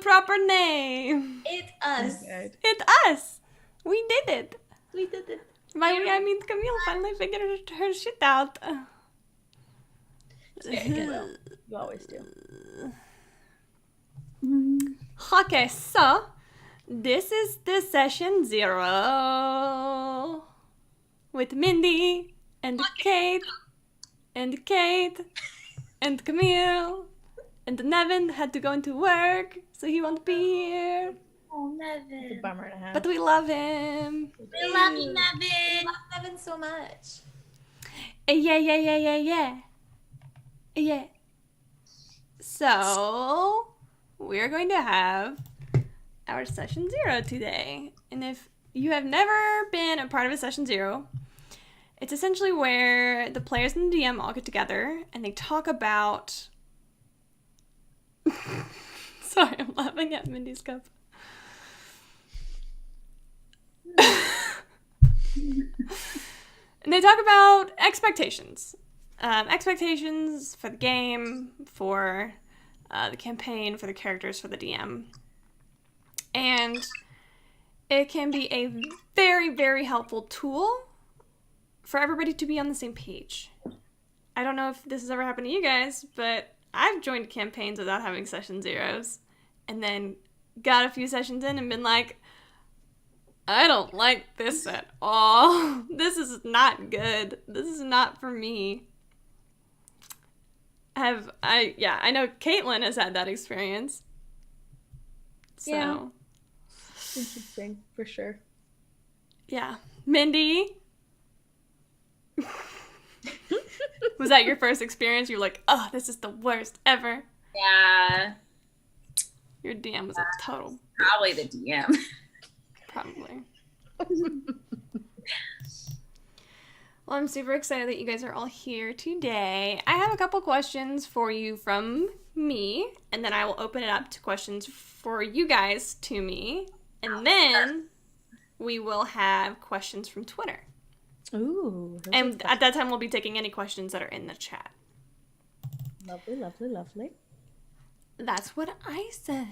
proper name. It's us. Okay. It's us. We did it. We did it. By we, I mean Camille finally figured her shit out. Well, you always do. Okay, so this is the session 0 with Mindy and Kate and Camille and Nevin had to go into work, so he won't be here. Oh, It's a Nevin. bummer and a half. But we love him. We love you, Nevin. We love Nevin so much. Yeah. So, we're going to have our session 0 today. And if you have never been a part of a session 0, it's essentially where the players and the DM all get together and they talk about... Sorry, I'm laughing at Mindy's cup. And they talk about expectations. Expectations for the game, for the campaign, for the characters, for the DM. And it can be a very, very helpful tool for everybody to be on the same page. I don't know if this has ever happened to you guys, but I've joined campaigns without having session 0s, and then got a few sessions in and been like, I don't like this at all. This is not good. This is not for me. I know Caitlin has had that experience. So, Yeah. Interesting, for sure. yeah. Mindy? Was that your first experience? You were like, oh, this is the worst ever. Yeah. Your DM was a total, Probably the DM. probably. Well, I'm super excited that you guys are all here today. I have a couple questions for you from me, and then I will open it up to questions for you guys to me, and then we will have questions from Twitter. Ooh. those And are at that time, we'll be taking any questions that are in the chat. lovely, lovely, lovely. That's what I said.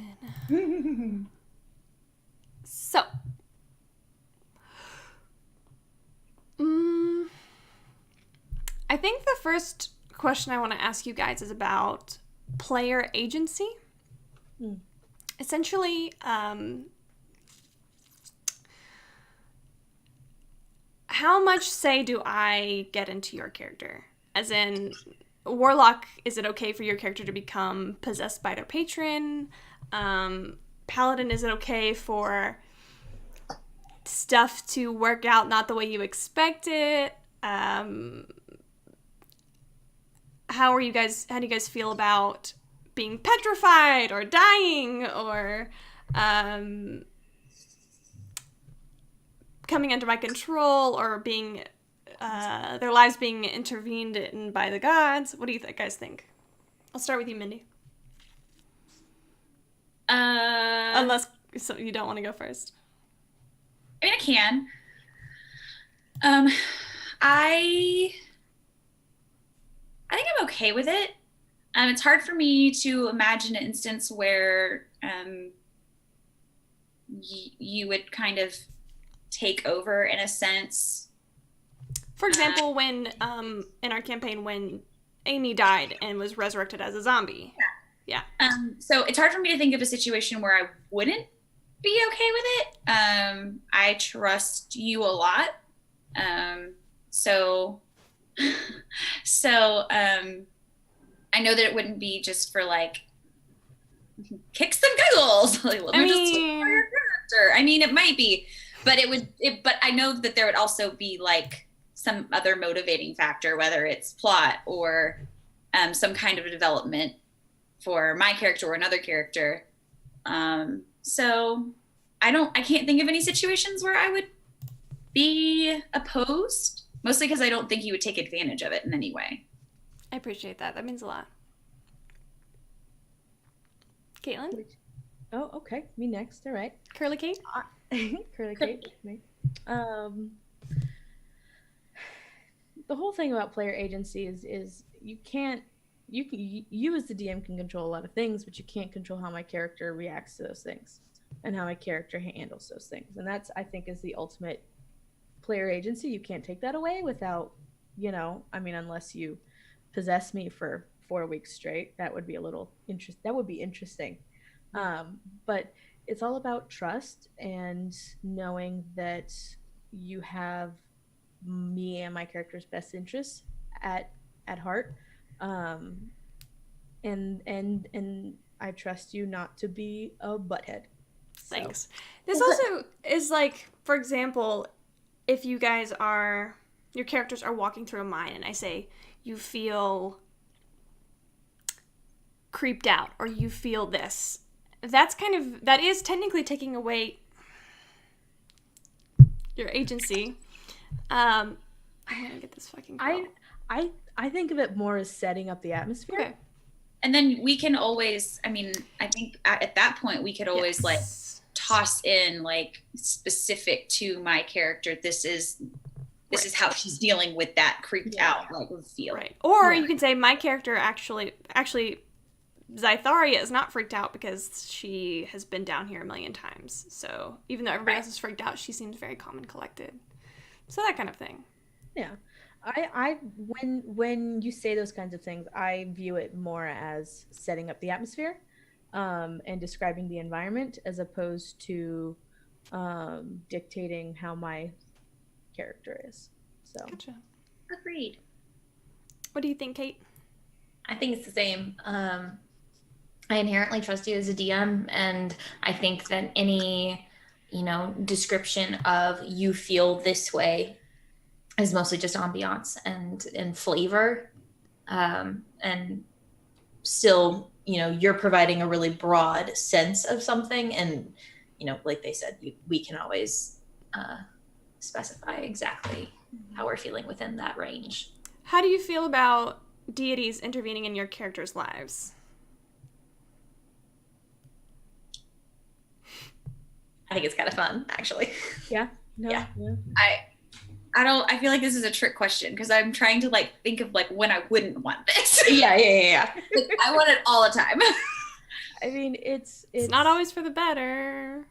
So, I think the first question I want to ask you guys is about player agency. Hmm. Essentially, how much say do I get into your character? As in, Warlock, is it okay for your character to become possessed by their patron? Paladin, is it okay for stuff to work out not the way you expect it? How do you guys feel about being petrified or dying or coming under my control or being their lives being intervened in by the gods? What do you guys think? I'll start with you, Mindy. Unless you don't want to go first. I mean, I can. I think I'm okay with it. It's hard for me to imagine an instance where you would kind of take over in a sense. For example, when in our campaign when Amy died and was resurrected as a zombie. Yeah. So it's hard for me to think of a situation where I wouldn't be okay with it. I trust you a lot. So I know that it wouldn't be just for like kicks and giggles. Like, let me just for your character. I mean, it might be, but but I know that there would also be like some other motivating factor, whether it's plot or some kind of a development for my character or another character. So I can't think of any situations where I would be opposed, mostly because I don't think you would take advantage of it in any way. I appreciate that. That means a lot. Caitlin? Oh, okay. Me next. All right. Curly Kate? Curly Kate. Me. The whole thing about player agency is you you as the DM can control a lot of things, but you can't control how my character reacts to those things and how my character handles those things. And that's, I think, is the ultimate player agency. You can't take that away without, I mean, unless you possess me for 4 weeks straight, that would be interesting. But it's all about trust and knowing that you have me and my character's best interests at heart. And I trust you not to be a butthead. Thanks. This also is like, for example, if you guys your characters are walking through a mine and I say, you feel creeped out or you feel this, that is technically taking away your agency. I'm gonna get this fucking girl. I think of it more as setting up the atmosphere. Okay. And then we can always, I mean, I think at that point we could always like toss in like specific to my character. This is how she's dealing with that creeped out like feel. Right. Or you can say my character actually Zytharia is not freaked out because she has been down here a million times. So even though everybody else is freaked out, she seems very calm and collected. So that kind of thing. Yeah. When you say those kinds of things, I view it more as setting up the atmosphere, and describing the environment as opposed to dictating how my character is. So Gotcha. Agreed. What do you think, Kate? I think it's the same. I inherently trust you as a DM, and I think that any, description of you feel this way is mostly just ambiance and flavor. And still, you're providing a really broad sense of something. And, like they said, we can always specify exactly how we're feeling within that range. How do you feel about deities intervening in your characters' lives? I think it's kind of fun, actually. yeah. I feel like this is a trick question because I'm trying to like think of like when I wouldn't want this. Yeah. Like, I want it all the time. I mean, it's not always for the better.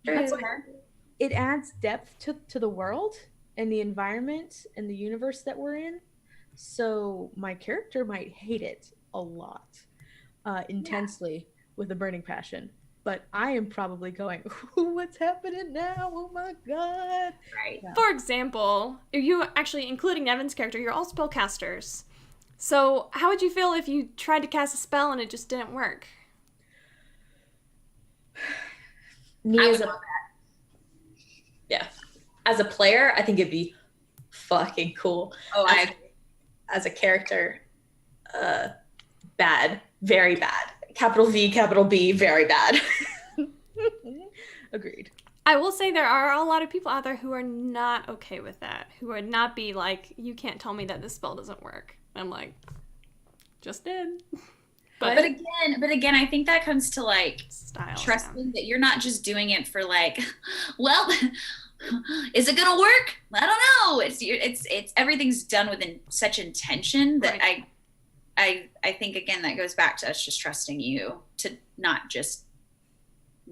It adds depth to the world and the environment and the universe that we're in. So my character might hate it a lot, intensely with a burning passion. But I am probably going, what's happening now? Oh my God. Right. Yeah. For example, you actually, including Nevin's character, you're all spellcasters. So how would you feel if you tried to cast a spell and it just didn't work? As a player, I think it'd be fucking cool. As a character, bad, very bad. Capital V, capital B, very bad. Agreed. I will say there are a lot of people out there who are not okay with that, who would not be like, you can't tell me that this spell doesn't work. I'm like, just did. But again, I think that comes to like style, trusting that you're not just doing it for like, well, is it gonna work? I don't know. It's everything's done with such intention that I think again that goes back to us just trusting you to not just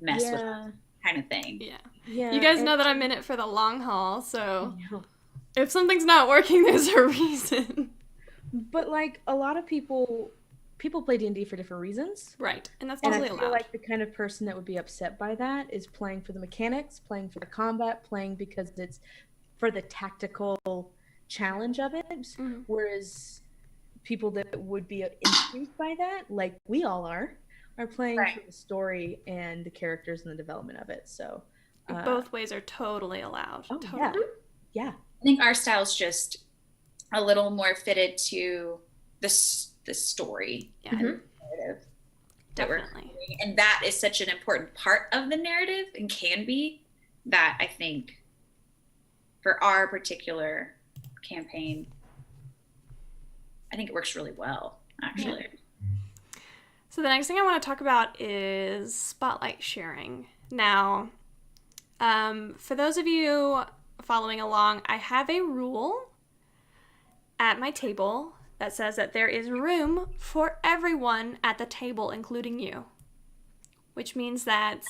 mess with that kind of thing. Yeah. You guys know that I'm in it for the long haul, so if something's not working, there's a reason. But like a lot of people play D&D for different reasons. Right. And that's totally allowed. And I feel like the kind of person that would be upset by that is playing for the mechanics, playing for the combat, playing because it's for the tactical challenge of it. Mm-hmm. Whereas people that would be intrigued by that, like we all are playing for the story and the characters and the development of it. So both ways are totally allowed. Oh, totally. Yeah. I think our style's just a little more fitted to the story and narrative. Definitely. And that is such an important part of the narrative and can be that I think for our particular campaign, I think it works really well, actually. Yeah. So the next thing I want to talk about is spotlight sharing. Now, for those of you following along, I have a rule at my table that says that there is room for everyone at the table, including you. Which means that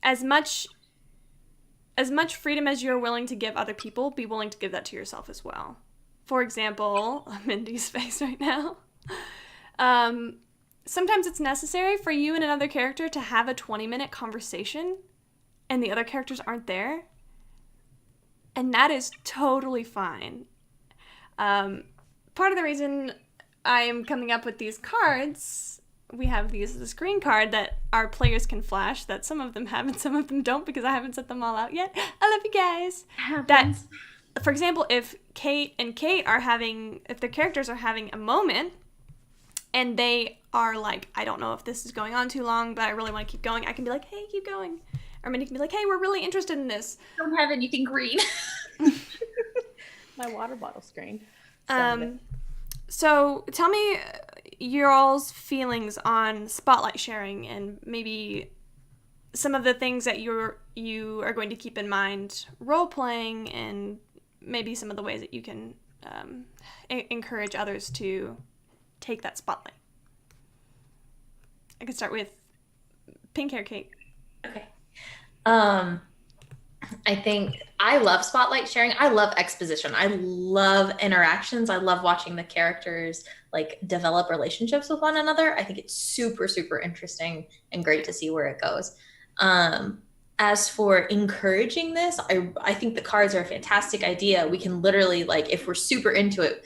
as much freedom as you're willing to give other people, be willing to give that to yourself as well. For example, Mindy's face right now. Sometimes it's necessary for you and another character to have a 20-minute conversation and the other characters aren't there. And that is totally fine. Part of the reason I'm coming up with these cards, we have this green card that our players can flash, that some of them have and some of them don't because I haven't set them all out yet. I love you guys. That, for example, if Kate and Kate are if their characters are having a moment and they are like, I don't know if this is going on too long, but I really want to keep going, I can be like, hey, keep going. Or Mindy can be like, hey, we're really interested in this. Don't have anything green. My water bottle screen. So tell me your all's feelings on spotlight sharing and maybe some of the things that you are going to keep in mind role playing, and maybe some of the ways that you can encourage others to take that spotlight. I can start with pink hair Kate. Okay. I think I love spotlight sharing. I love exposition. I love interactions. I love watching the characters like develop relationships with one another. I think it's super, super interesting and great to see where it goes. As for encouraging this, I think the cards are a fantastic idea. We can literally, like, if we're super into it,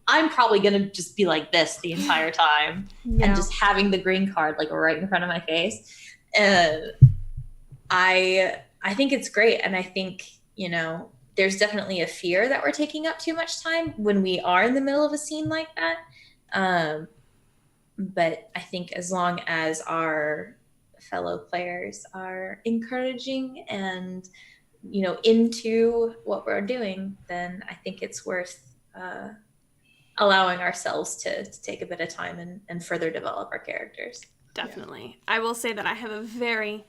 I'm probably going to just be like this the entire time and just having the green card like right in front of my face. I think it's great. And I think, there's definitely a fear that we're taking up too much time when we are in the middle of a scene like that. But I think as long as our fellow players are encouraging and, into what we're doing, then I think it's worth allowing ourselves to take a bit of time and further develop our characters. Definitely. Yeah. I will say that I have a very,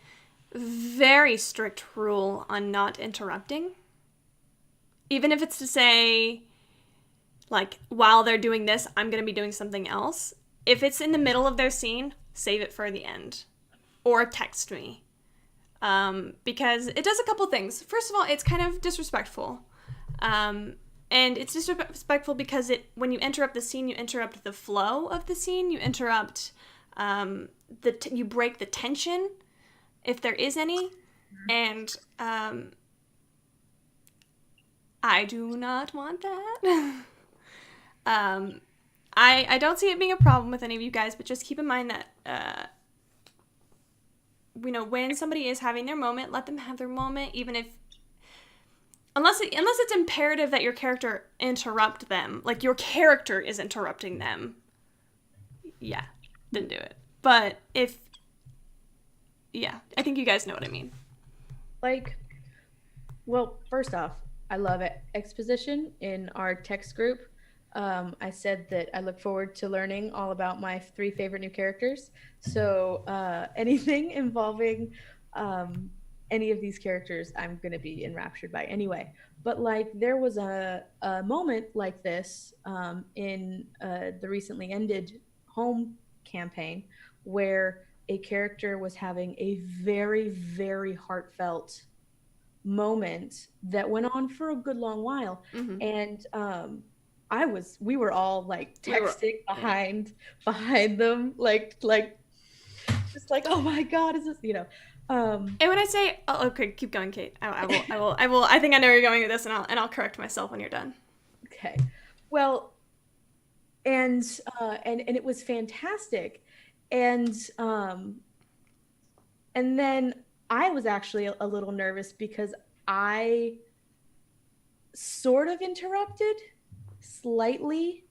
very strict rule on not interrupting. Even if it's to say, like, while they're doing this, I'm going to be doing something else. If it's in the middle of their scene, save it for the end. Or text me. Because it does a couple things. First of all, it's kind of disrespectful. And it's disrespectful because when you interrupt the scene, you interrupt the flow of the scene. You interrupt, you break the tension, if there is any. And I do not want that. I don't see it being a problem with any of you guys, but just keep in mind that, when somebody is having their moment, let them have their moment, even if, unless it's imperative that your character interrupt them, like your character is interrupting them. Yeah, then do it. But I think you guys know what I mean. First off, I love exposition in our text group. I said that I look forward to learning all about my 3 favorite new characters. So anything involving any of these characters, I'm going to be enraptured by anyway. But there was a moment like this in the recently ended home campaign where a character was having a very, very heartfelt moment that went on for a good long while. Mm-hmm. And we were all texting behind them, just oh my God, is this, and when I say, okay, keep going, Kate. I will. I think I know where you're going with this, and I'll correct myself when you're done. Okay. Well, and it was fantastic, and then I was actually a little nervous because I sort of interrupted slightly,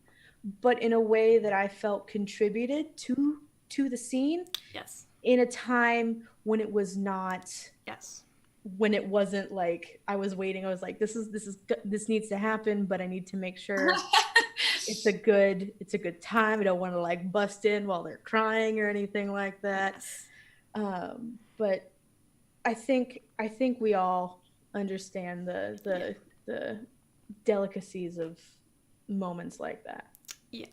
but in a way that I felt contributed to the scene. Yes. In a time when it was not. Yes. When it wasn't I was waiting. I was like, this needs to happen, but I need to make sure it's a good time. I don't want to bust in while they're crying or anything like that. Yes. But I think we all understand the delicacies of moments like that. Yeah.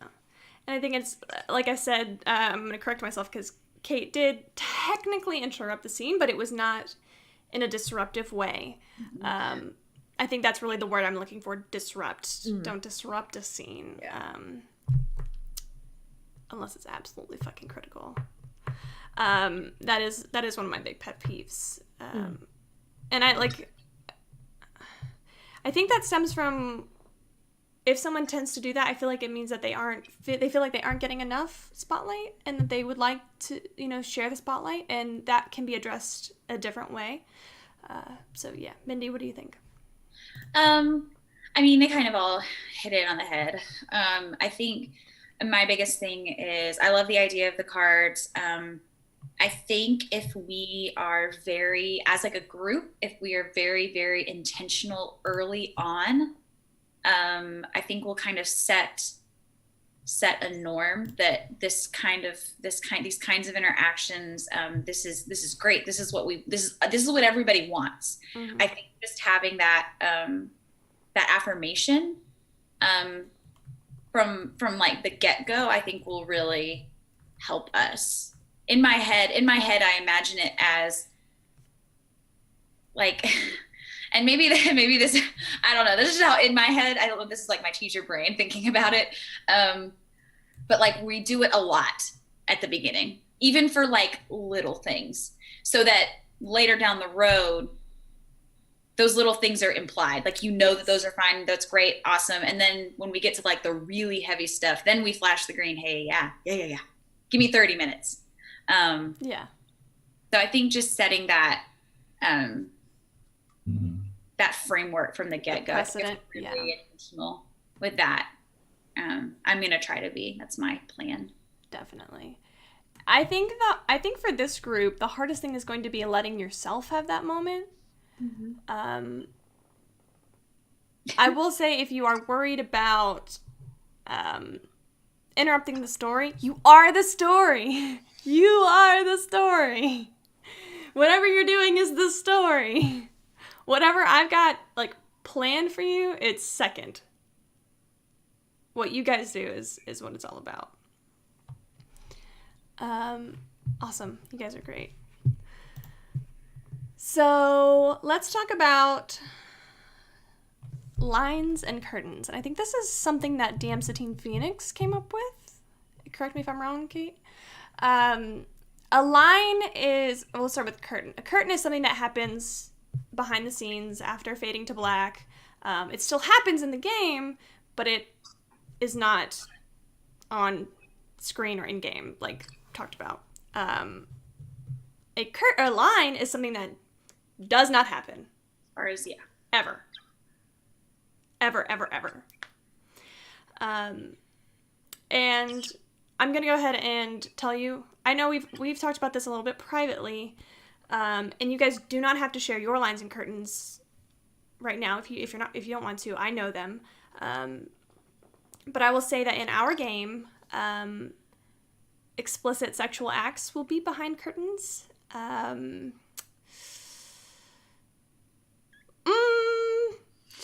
And I think it's, like I said, I'm going to correct myself because Kate did technically interrupt the scene, but it was not in a disruptive way. I think that's really the word I'm looking for, disrupt. Don't disrupt a scene. Yeah. Unless it's absolutely fucking critical. That is one of my big pet peeves. And I think that stems from, if someone tends to do that, I feel like it means that they feel like they aren't getting enough spotlight, and that they would like to, share the spotlight, and that can be addressed a different way. So yeah, Mindy, what do you think? I mean, they kind of all hit it on the head. I think my biggest thing is I love the idea of the cards. I think if we are as like a group, if we are very, very intentional early on, I think we'll kind of set a norm that these kinds of interactions, this is great. This is what everybody wants. Mm-hmm. I think just having that affirmation, from like the get-go, I think will really help us. In my head, I imagine it as like, and maybe this, I don't know, this is how in my head, I don't know if this is like my teacher brain thinking about it. But like we do it a lot at the beginning, even for like little things, so that later down the road, those little things are implied. Like, that those are fine. That's great. Awesome. And then when we get to like the really heavy stuff, then we flash the green. Hey, yeah. Give me 30 minutes. Yeah. So I think just setting that, that framework from the get-go, precedent, really intentional with that. I'm going to try to be. That's my plan. Definitely. I think for this group, the hardest thing is going to be letting yourself have that moment. Mm-hmm. I will say, if you are worried about interrupting the story, you are the story. You are the story. Whatever you're doing is the story. Whatever I've got like planned for you, it's second. What you guys do is what it's all about. Awesome. You guys are great. So let's talk about lines and curtains. And I think this is something that DM Satine Phoenix came up with. Correct me if I'm wrong, Kate. A line is, we'll start with curtain. A curtain is something that happens behind the scenes after fading to black. It still happens in the game, but it is not on screen or in game, like talked about. A line is something that does not happen. Or is, yeah. Ever. And I'm going to go ahead and tell you, I know we've talked about this a little bit privately, and you guys do not have to share your lines and curtains right now if you don't want to. I know them. But I will say that in our game, explicit sexual acts will be behind curtains. Trying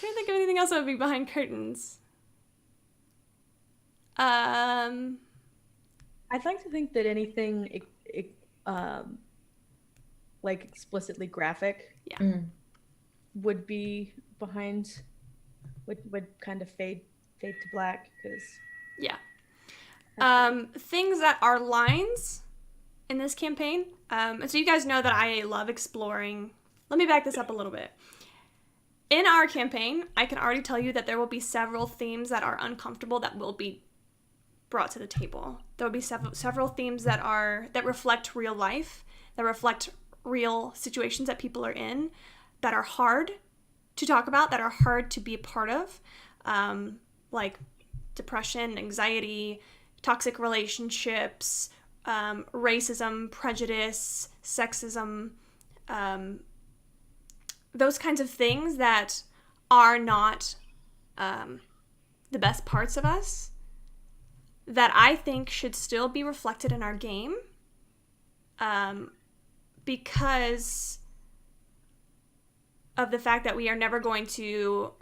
to think of anything else that would be behind curtains. I'd like to think that anything like explicitly graphic, would be behind, would kind of fade to black, because things that are lines in this campaign. And so you guys know that I love exploring. Let me back this up a little bit. In our campaign, I can already tell you that there will be several themes that are uncomfortable that will be brought to the table. There will be several themes that reflect real life, that reflect real situations that people are in, that are hard to talk about, that are hard to be a part of, like depression, anxiety, toxic relationships, racism, prejudice, sexism, those kinds of things that are not the best parts of us, that I think should still be reflected in our game, because of the fact that we are never going to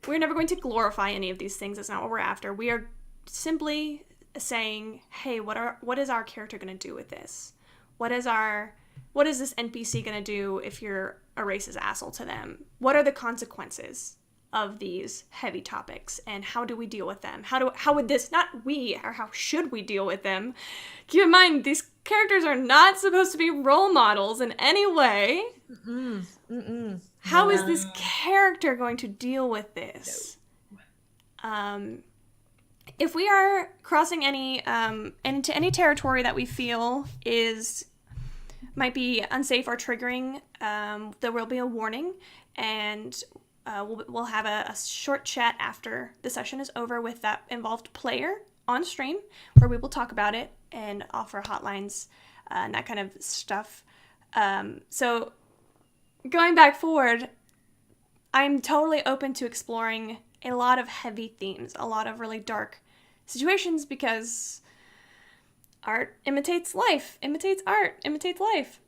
we're never going to glorify any of these things. That's not what we're after. We are simply saying, hey, what is our character going to do with this? What is this NPC going to do if you're a racist asshole to them? What are the consequences of these heavy topics, and how do we deal with them? How would this, not we, or how should we deal with them? Keep in mind, these characters are not supposed to be role models in any way. How is this character going to deal with this? If we are crossing into any territory that we feel might be unsafe or triggering, there will be a warning, and we'll have a short chat after the session is over with that involved player on stream, where we will talk about it and offer hotlines and that kind of stuff. So going back forward, I'm totally open to exploring a lot of heavy themes, a lot of really dark situations, because art imitates life, imitates art, imitates life.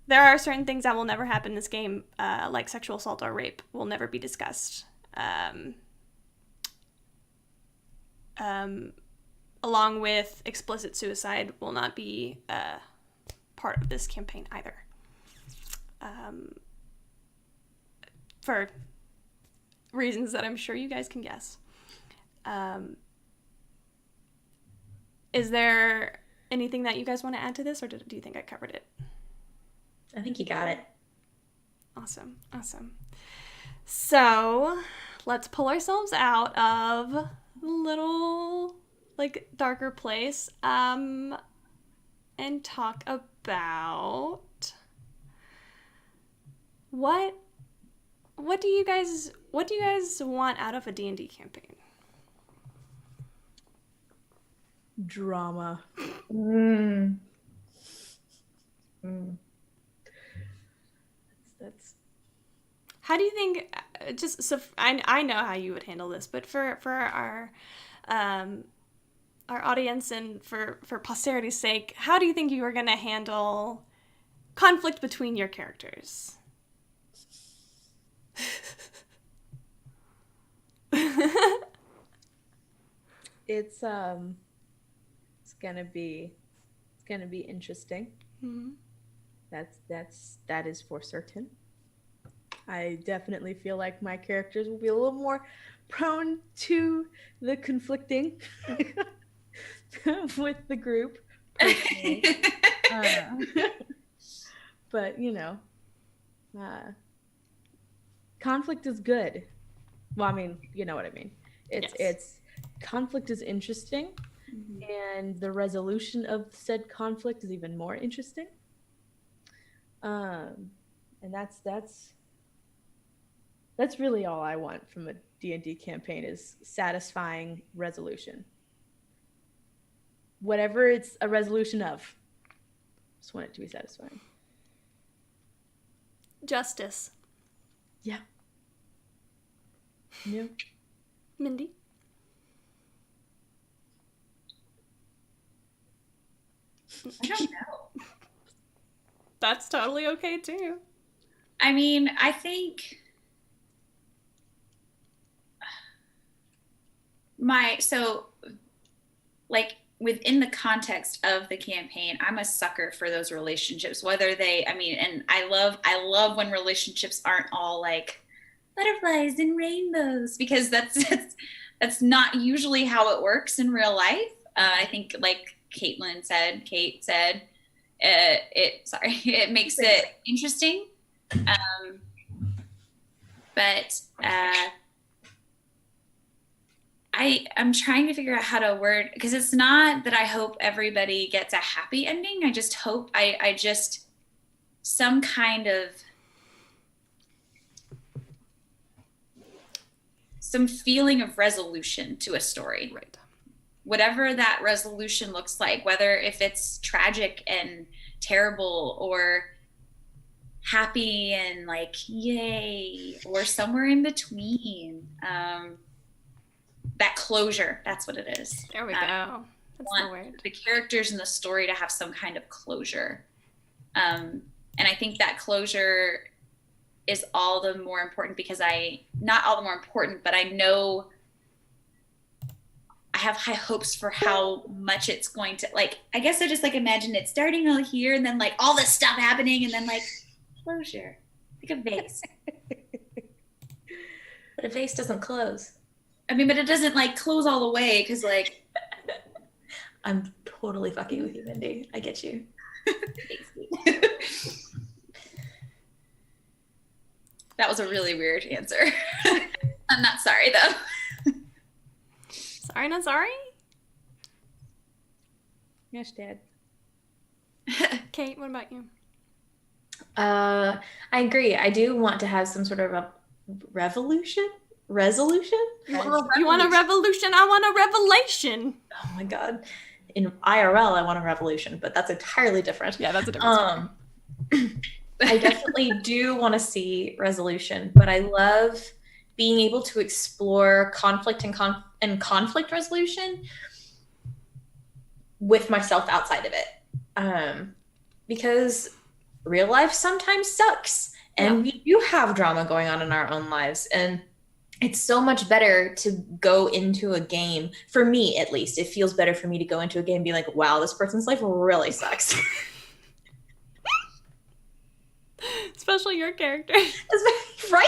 There are certain things that will never happen in this game, like sexual assault or rape will never be discussed. Along with explicit suicide will not be part of this campaign either. For reasons that I'm sure you guys can guess. Is there anything that you guys want to add to this, or do you think I covered it? I think you got it. Awesome. So let's pull ourselves out of a little darker place and talk about what do you guys want out of a D&D campaign? Drama. That's How do you think, just so I know how you would handle this, but for our audience and for posterity's sake, how do you think you are going to handle conflict between your characters? it's gonna be interesting. Mm-hmm. That is for certain. I definitely feel like my characters will be a little more prone to the conflicting with the group. But conflict is good. Well, I mean, you know what I mean. It's conflict is interesting, and the resolution of said conflict is even more interesting. And that's really all I want from a D&D campaign, is satisfying resolution. Whatever it's a resolution of, just want it to be satisfying. Justice. Yeah. Mindy? I don't know. That's totally okay too. I mean, I think within the context of the campaign, I'm a sucker for those relationships, and I love when relationships aren't all like butterflies and rainbows, because that's not usually how it works in real life. I think, like Kate said, it makes it interesting. But I'm trying to figure out how to word, because it's not that I hope everybody gets a happy ending. I just hope I just some kind of some feeling of resolution to a story. Right. Whatever that resolution looks like, whether if it's tragic and terrible, or happy and like yay, or somewhere in between. That closure, that's what it is. There we go. That's the word. The characters in the story to have some kind of closure. And I think that closure is all the more important because not all the more important, but I know I have high hopes for how much it's going to, like, I guess I just like imagine it starting out here and then like all this stuff happening and then like closure, like a vase. But a vase doesn't close. I mean, but it doesn't like close all the way because like. I'm totally fucking with you, Mindy. I get you. That was a really weird answer. I'm not sorry though. Sorry, not sorry? Yes, Dad. Kate, what about you? I agree. I do want to have some sort of a resolution. You want a revolution? I want a revelation. Oh my god. In IRL, I want a revolution, but that's entirely different. Yeah, that's a different story. I definitely do want to see resolution, but I love being able to explore conflict and conflict resolution with myself outside of it. Because real life sometimes sucks, and we do have drama going on in our own lives, and it's so much better to go into a game, for me at least, it feels better for me to go into a game and be like, wow, this person's life really sucks. Especially your character. Right?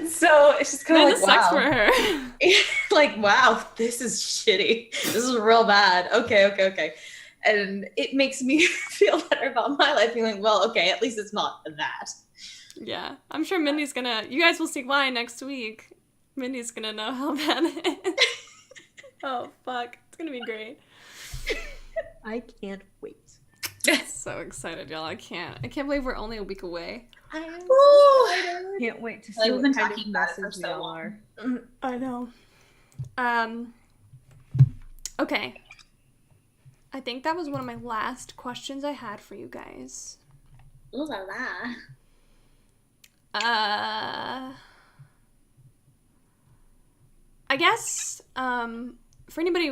So it's just kind of like, this sucks for her. Like, wow, this is shitty. This is real bad. Okay. And it makes me feel better about my life, being like, well, okay, at least it's not that. Yeah, I'm sure Mindy's gonna, you guys will see why next week. Mindy's gonna know how bad it is. Oh, fuck. It's gonna be great. I can't wait. So excited, y'all. I can't believe we're only a week away. Can't wait to Like, see we've what been kind of talking about it for message we so all long. are. I know. Okay. I think that was one of my last questions I had for you guys. Ooh la la. I guess, for anybody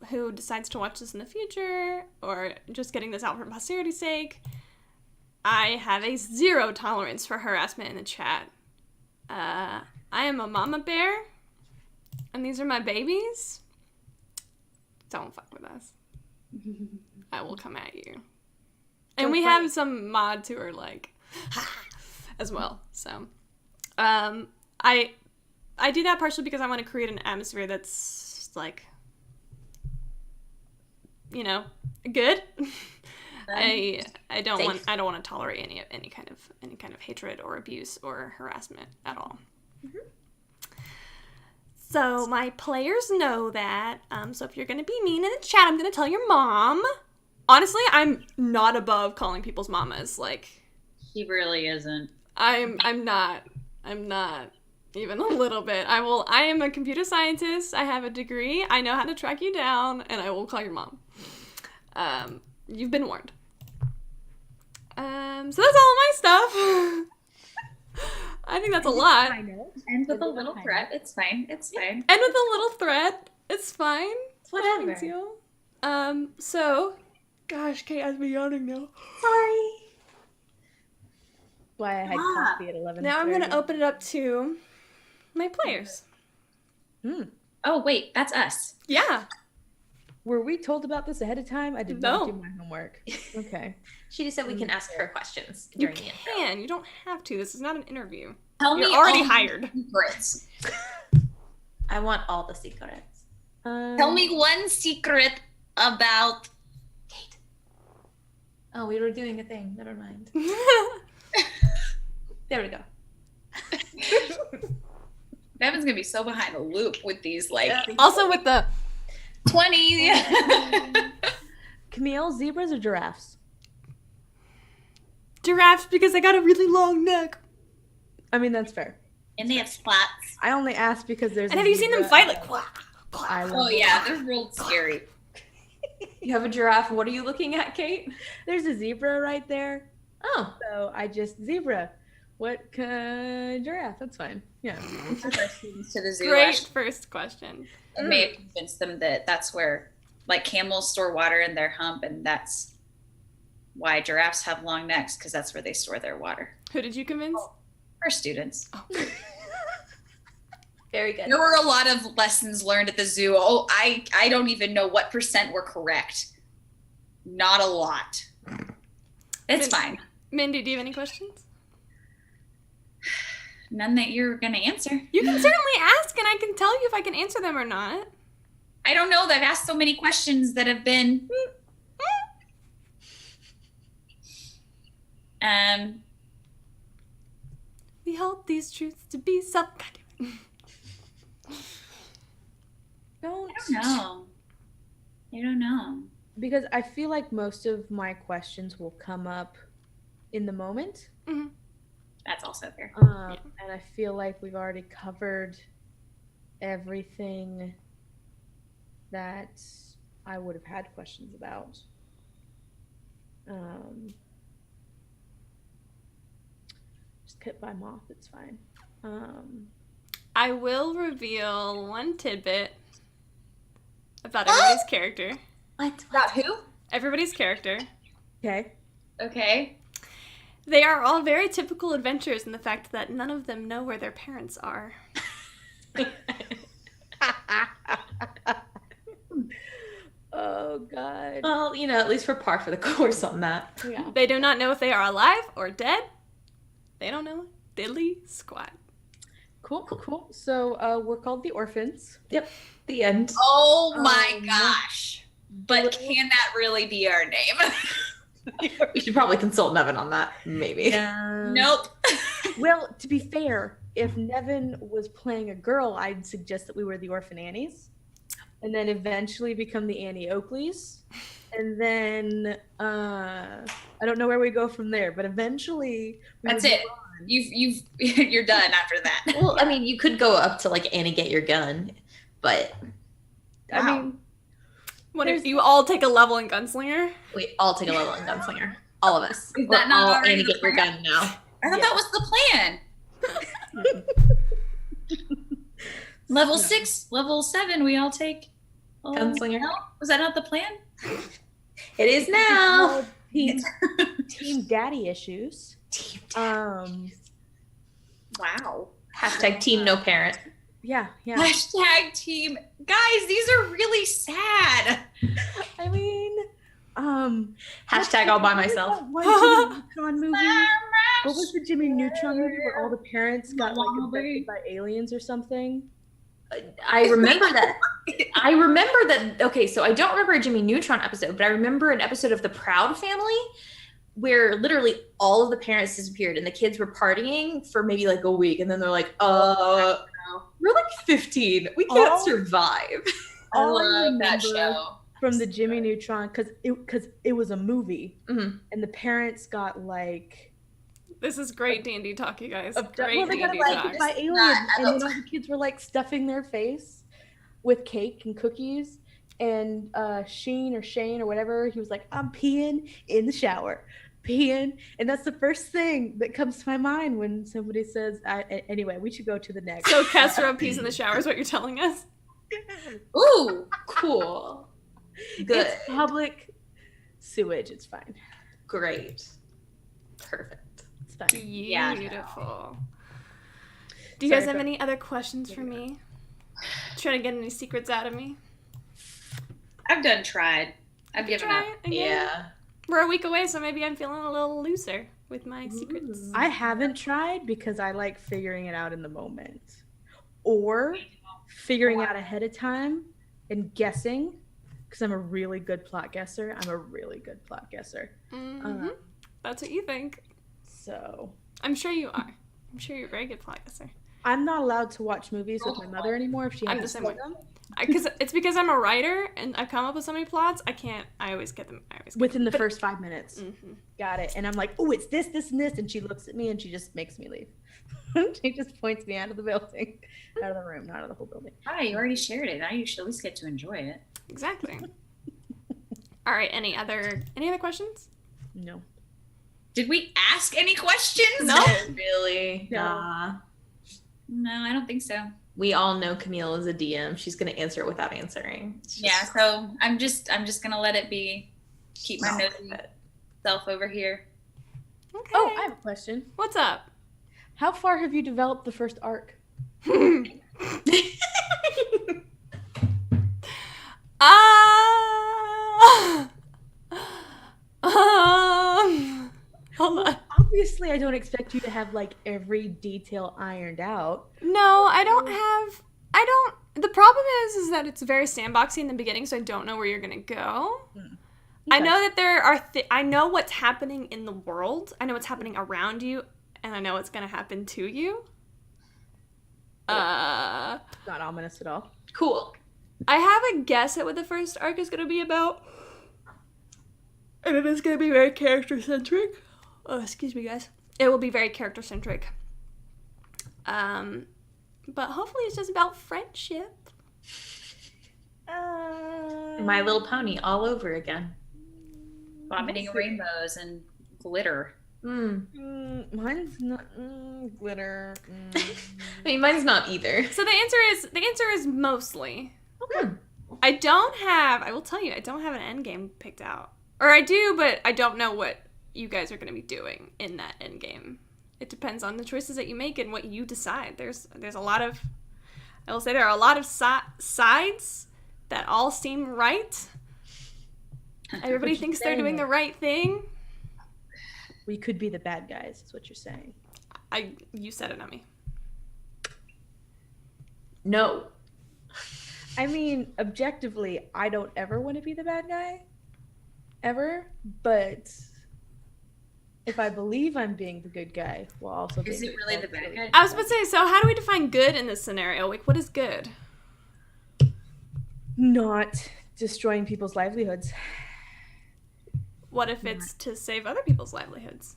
who decides to watch this in the future, or just getting this out for posterity's sake, I have a 0 tolerance for harassment in the chat. I am a mama bear, and these are my babies. Don't fuck with us. I will come at you. And we have some mods who are like, as well. So, I do that partially because I want to create an atmosphere that's like, you know, good. I don't want to tolerate any kind of hatred or abuse or harassment at all. Mm-hmm. So my players know that. So if you're gonna be mean in the chat, I'm gonna tell your mom. Honestly, I'm not above calling people's mamas. Like, She really isn't. I'm not even a little bit. I am a computer scientist. I have a degree. I know how to track you down, and I will call your mom. You've been warned. So that's all of my stuff. I think that's a lot. And with a little threat, it's fine. It's fine. And with a little thread, it's fine. Whatever. Thanks, you. So, gosh, Kate has me yawning now. Sorry. Why I had coffee at 11:30. Now I'm going to open it up to my players. Oh, wait, that's us. Yeah. Were we told about this ahead of time? I did No. not do my homework. Okay. She just said we can ask her questions You during the intro. can. You don't have to. This is not an interview. Tell You're me already all hired. the secrets. I want all the secrets. Tell me one secret about Kate. Oh, we were doing a thing. Never mind. There we go. Devin's gonna be so behind the loop with these like Also with the 20. Camille, zebras or giraffes? giraffes because they got a really long neck. I mean, that's fair. And they have spots. I only asked because there's. And a have you seen them zebra fight? Like, at quack, quack. Island. Oh yeah, they're real scary. You have a giraffe. What are you looking at, Kate? There's a zebra right there. Oh, So I just zebra. What kind? Giraffe. That's fine. Yeah. To the zoo. Great Actually, first question. I may have convinced them that that's where like camels store water in their hump, and that's why giraffes have long necks because that's where they store their water. Who did you convince? For students. Very good. There were a lot of lessons learned at the zoo. Oh, I don't even know what % were correct. Not a lot. It's fine. Mindy, do you have any questions? None that you're going to answer. You can certainly ask, and I can tell you if I can answer them or not. I don't know. I've asked so many questions that have been. We hold these truths to be self-guiding. I don't know. I don't know. Because I feel like most of my questions will come up in the moment. Mm-hmm. That's also fair. And I feel like we've already covered everything that I would have had questions about. Just get by moth, it's fine. I will reveal one tidbit about everybody's character. What? About who? Everybody's character. Okay. Okay. They are all very typical adventures in the fact that none of them know where their parents are. Oh, God. Well, at least we're par for the course on that. Yeah. They do not know if they are alive or dead. They don't know diddly squat. Cool. So we're called the Orphans. Yep. The end. Oh my gosh. But can that really be our name? We should probably consult Nevin on that, maybe. Nope. Well, to be fair, if Nevin was playing a girl, I'd suggest that we were the Orphan Annies, and then eventually become the Annie Oakleys, and then I don't know where we go from there, but eventually That's it. You're done after that. Well, I mean, you could go up to like Annie, get your gun, but I mean, What if you all take a level in Gunslinger? we all take a level in Gunslinger. All of us. Is We're that not all already Annie, the get your plan? gun now. I thought that was the plan. Level 6, level 7, we all take. Oh, Gunslinger. no? Was that not the plan? It is now. Team Daddy Issues. Wow. Hashtag team no parent. Yeah. Hashtag team. Guys, these are really sad. I mean, Hashtag all by myself. What was that one Jimmy Neutron movie? What was the Jimmy Neutron movie where all the parents got like abducted by aliens or something? I remember that. Okay, so I don't remember a Jimmy Neutron episode, but I remember an episode of The Proud Family where literally all of the parents disappeared and the kids were partying for maybe like a week, and then they're like, we're like 15. We can't survive. I love that show. From the Jimmy Neutron, because it was a movie, Mhm. and the parents got like This is great D&D talk, you guys. Great well, they got D&D abducted talk. by aliens, and then all the kids were like stuffing their face with cake and cookies. And Shane or whatever, he was like, "I'm peeing in the shower, peeing," and that's the first thing that comes to my mind when somebody says. Anyway, we should go to the next. So Kessera pees in the shower is what you're telling us? Ooh. Cool. Good. It's public sewage. It's fine. Great. Perfect. It's fine. Yeah. Beautiful. Do you Sorry, guys have go- any other questions for me? Trying to get any secrets out of me? I've done tried. I've given Try up. it again? Yeah. We're a week away, so maybe I'm feeling a little looser with my secrets. I haven't tried because I like figuring it out in the moment, or figuring out ahead of time and guessing. Because I'm a really good plot guesser. Mm-hmm. That's what you think. So I'm sure you are. I'm sure you're a very good plot guesser. I'm not allowed to watch movies with my mother anymore if she I'm hasn't the same seen them. It's because I'm a writer and I've come up with so many plots. I always get them. Within the first 5 minutes. Mm-hmm. Got it. And I'm like, oh, it's this, this, and this. And she looks at me and she just makes me leave. She just points me out of the building, out of the room, not out of the whole building. Hi, you already shared it. Now you should at least get to enjoy it. Exactly. All right. Any other questions? No. Did we ask any questions? No. Really? No. Nah. No, I don't think so. We all know Camille is a DM. She's gonna answer it without answering. It's just- Yeah, so I'm just gonna let it be. Keep my Not nosy worth it. self over here. Okay. Oh, I have a question. What's up? How far have you developed the first arc? Hold on. Obviously, I don't expect you to have like every detail ironed out. No, I don't have. The problem is that it's very sandboxy in the beginning, so I don't know where you're gonna go. I Okay. know that there are. I know what's happening in the world. I know what's happening around you, and I know what's gonna happen to you. Not ominous at all. Cool. I have a guess at what the first arc is gonna be about, and it is gonna be very character centric. Oh, excuse me, guys. It will be very character centric. But hopefully it's just about friendship. My Little Pony all over again. Vomiting rainbows and glitter. Mine's not glitter. I mean, mine's not either. So the answer is mostly. Okay. I will tell you, I don't have an end game picked out. Or I do, but I don't know what you guys are going to be doing in that end game. It depends on the choices that you make and what you decide. There's a lot of, I will say there are a lot of sides that all seem right. Everybody thinks they're doing the right thing. We could be the bad guys, is what you're saying. You said it, not me. No. I mean, objectively, I don't ever want to be the bad guy. Ever. But if I believe I'm being the good guy, while also being Is it really the bad guy? I was about to say, so how do we define good in this scenario? Like, what is good? Not destroying people's livelihoods. What if it's to save other people's livelihoods?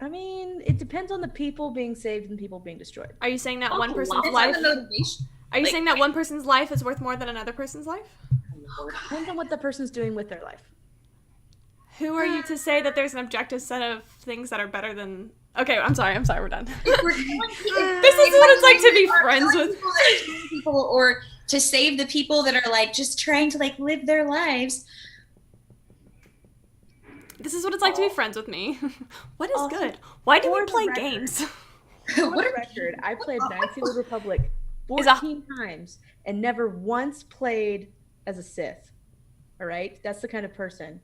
I mean, it depends on the people being saved and people being destroyed. Are you saying that Oh, one person's Depends life? on the motivation. Are you like- saying that one person's life is worth more than another person's life? Depends on what the person's doing with their life. Who are you to say that there's an objective set of things that are better than? Okay, I'm sorry, we're done. This This is what it's like to be friends with. people, or to save the people that are like just trying to like live their lives. This is what it's like to be friends with me. What is Also, good? Why do we for the play record- games? For What the are record, I played Knights of the Republic Is a- 14 times and never once played as a Sith. All right? That's the kind of person.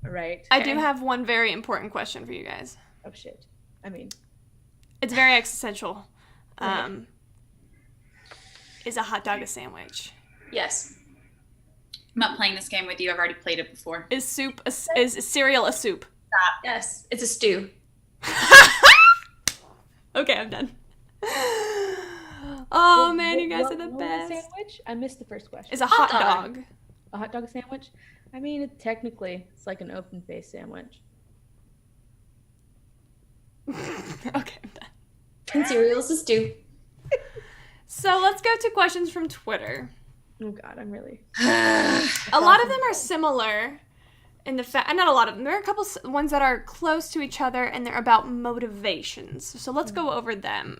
All right? I do Okay. have one very important question for you guys. Oh, shit. I mean, It's very existential. Is a hot dog a sandwich? Yes. I'm not playing this game with you. I've already played it before. Is cereal a soup? Yes. It's a stew. Okay, I'm done. Oh what- man, you guys what- are the what was a best. sandwich? I missed the first question. Is a hot Hot dog. dog. A hot dog sandwich? I mean, technically, it's like an open-faced sandwich. Okay, I'm done. And cereal's a stew. So let's go to questions from Twitter. Oh god, I'm really... A lot of them are similar in the fact, not a lot of them. There are a couple ones that are close to each other, and they're about motivations. So let's go over them.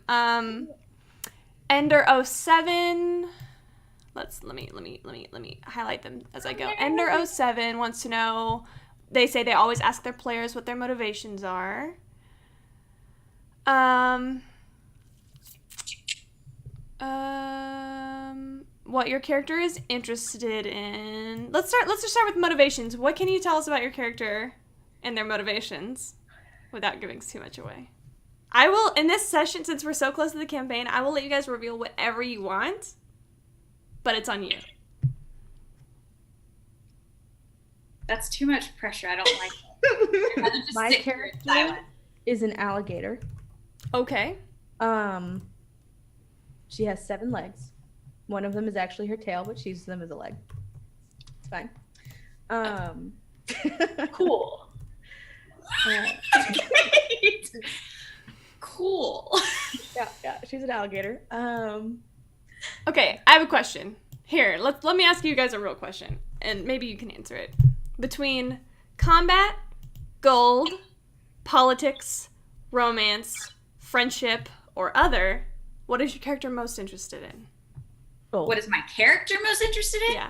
Ender07. Let me highlight them as I go. Ender07 wants to know. They say they always ask their players what their motivations are. What your character is interested in. Let's just start with motivations. What can you tell us about your character and their motivations without giving too much away? I will, in this session, since we're so close to the campaign, I will let you guys reveal whatever you want, but it's on you. That's too much pressure. I don't like it. I'd rather just My sit here in character silence. is an alligator. Okay. She has 7 legs. One of them is actually her tail, but she uses them as a leg. It's fine. Cool. Cool. yeah, she's an alligator. Okay, I have a question. Here, let me ask you guys a real question, and maybe you can answer it. Between combat, gold, politics, romance, friendship, or other, what is your character most interested in? Gold. What is my character most interested in?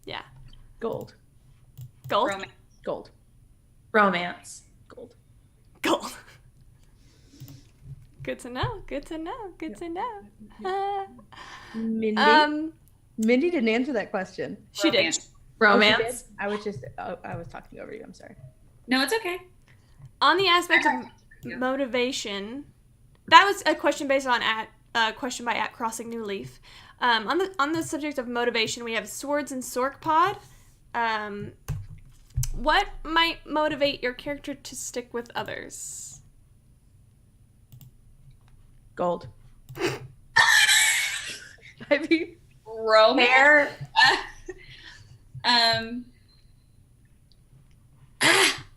Yeah. Gold. Gold? Romance. Gold. Romance. Gold. Gold. Good to know. Good to know. Good to know. Mindy? Mindy didn't answer that question. She did. Romance. Romance. Oh, she did? I was talking over you. I'm sorry. No, it's okay. On the aspect of motivation, that was a question based on question by @crossing new leaf. On the subject of motivation, we have Swords and Sorkpod. What might motivate your character to stick with others? Gold. I mean, Romance.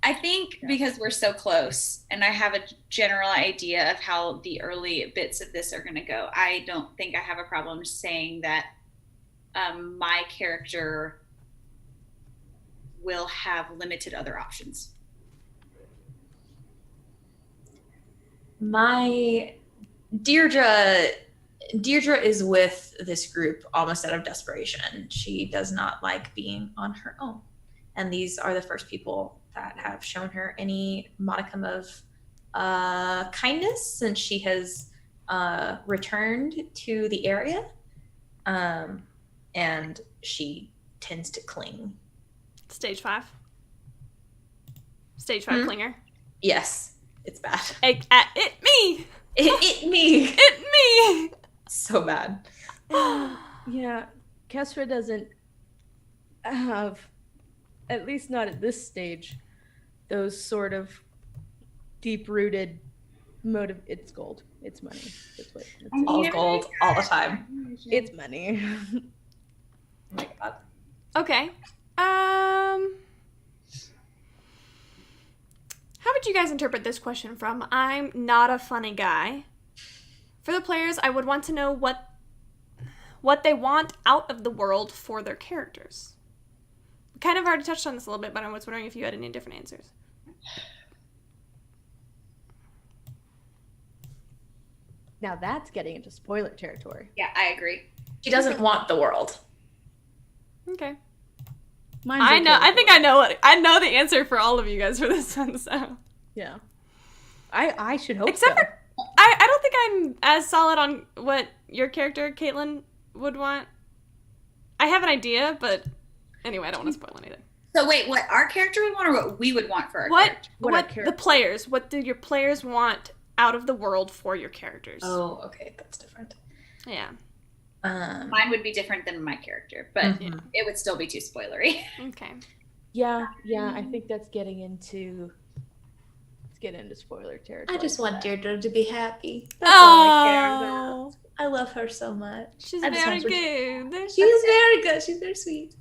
I think because we're so close and I have a general idea of how the early bits of this are going to go, I don't think I have a problem saying that my character will have limited other options. My Deirdre is with this group almost out of desperation. She does not like being on her own. And these are the first people that have shown her any modicum of kindness since she has returned to the area. And she tends to cling. Stage 5. Stage 5 clinger. Yes, it's bad. It me! It me! It me! So bad. yeah, Kesra doesn't have, at least not at this stage, those sort of deep-rooted motive. It's gold. It's money. That's what it's All gold, all the time. It's money. Oh my God. Okay. How would you guys interpret this question from I'm not a funny guy? For the players, I would want to know what they want out of the world for their characters. We kind of already touched on this a little bit, but I was wondering if you had any different answers. Now that's getting into spoiler territory. Yeah, I agree. She doesn't want the world. Okay. Mine's I okay know. I with think it. I know the answer for all of you guys for this one. So Yeah. I should hope except so. for I don't think I'm as solid on what your character, Caitlin, would want. I have an idea, but anyway, I don't want to spoil anything. So wait, what our character would want or what we would want for our What character? What our the character- players? What do your players want out of the world for your characters? Oh, okay, that's different. Yeah. Mine would be different than my character, but Mhm. it would still be too spoilery. Okay. Yeah, I think that's getting into spoiler territory. I just want for that. Deirdre to be happy. That's all I care about. Oh, I love her so much. she's I just very want her- good. She's very good. She's very sweet.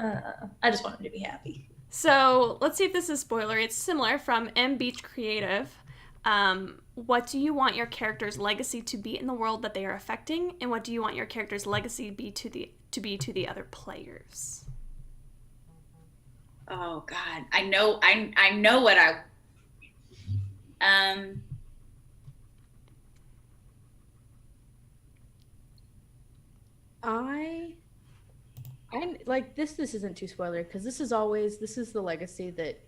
I just want her to be happy. So let's see if this is spoiler. It's similar from M Beach Creative. What do you want your character's legacy to be in the world that they are affecting, and what do you want your character's legacy to be to the other players? Oh God, I know what I like this isn't too spoiler because this is the legacy that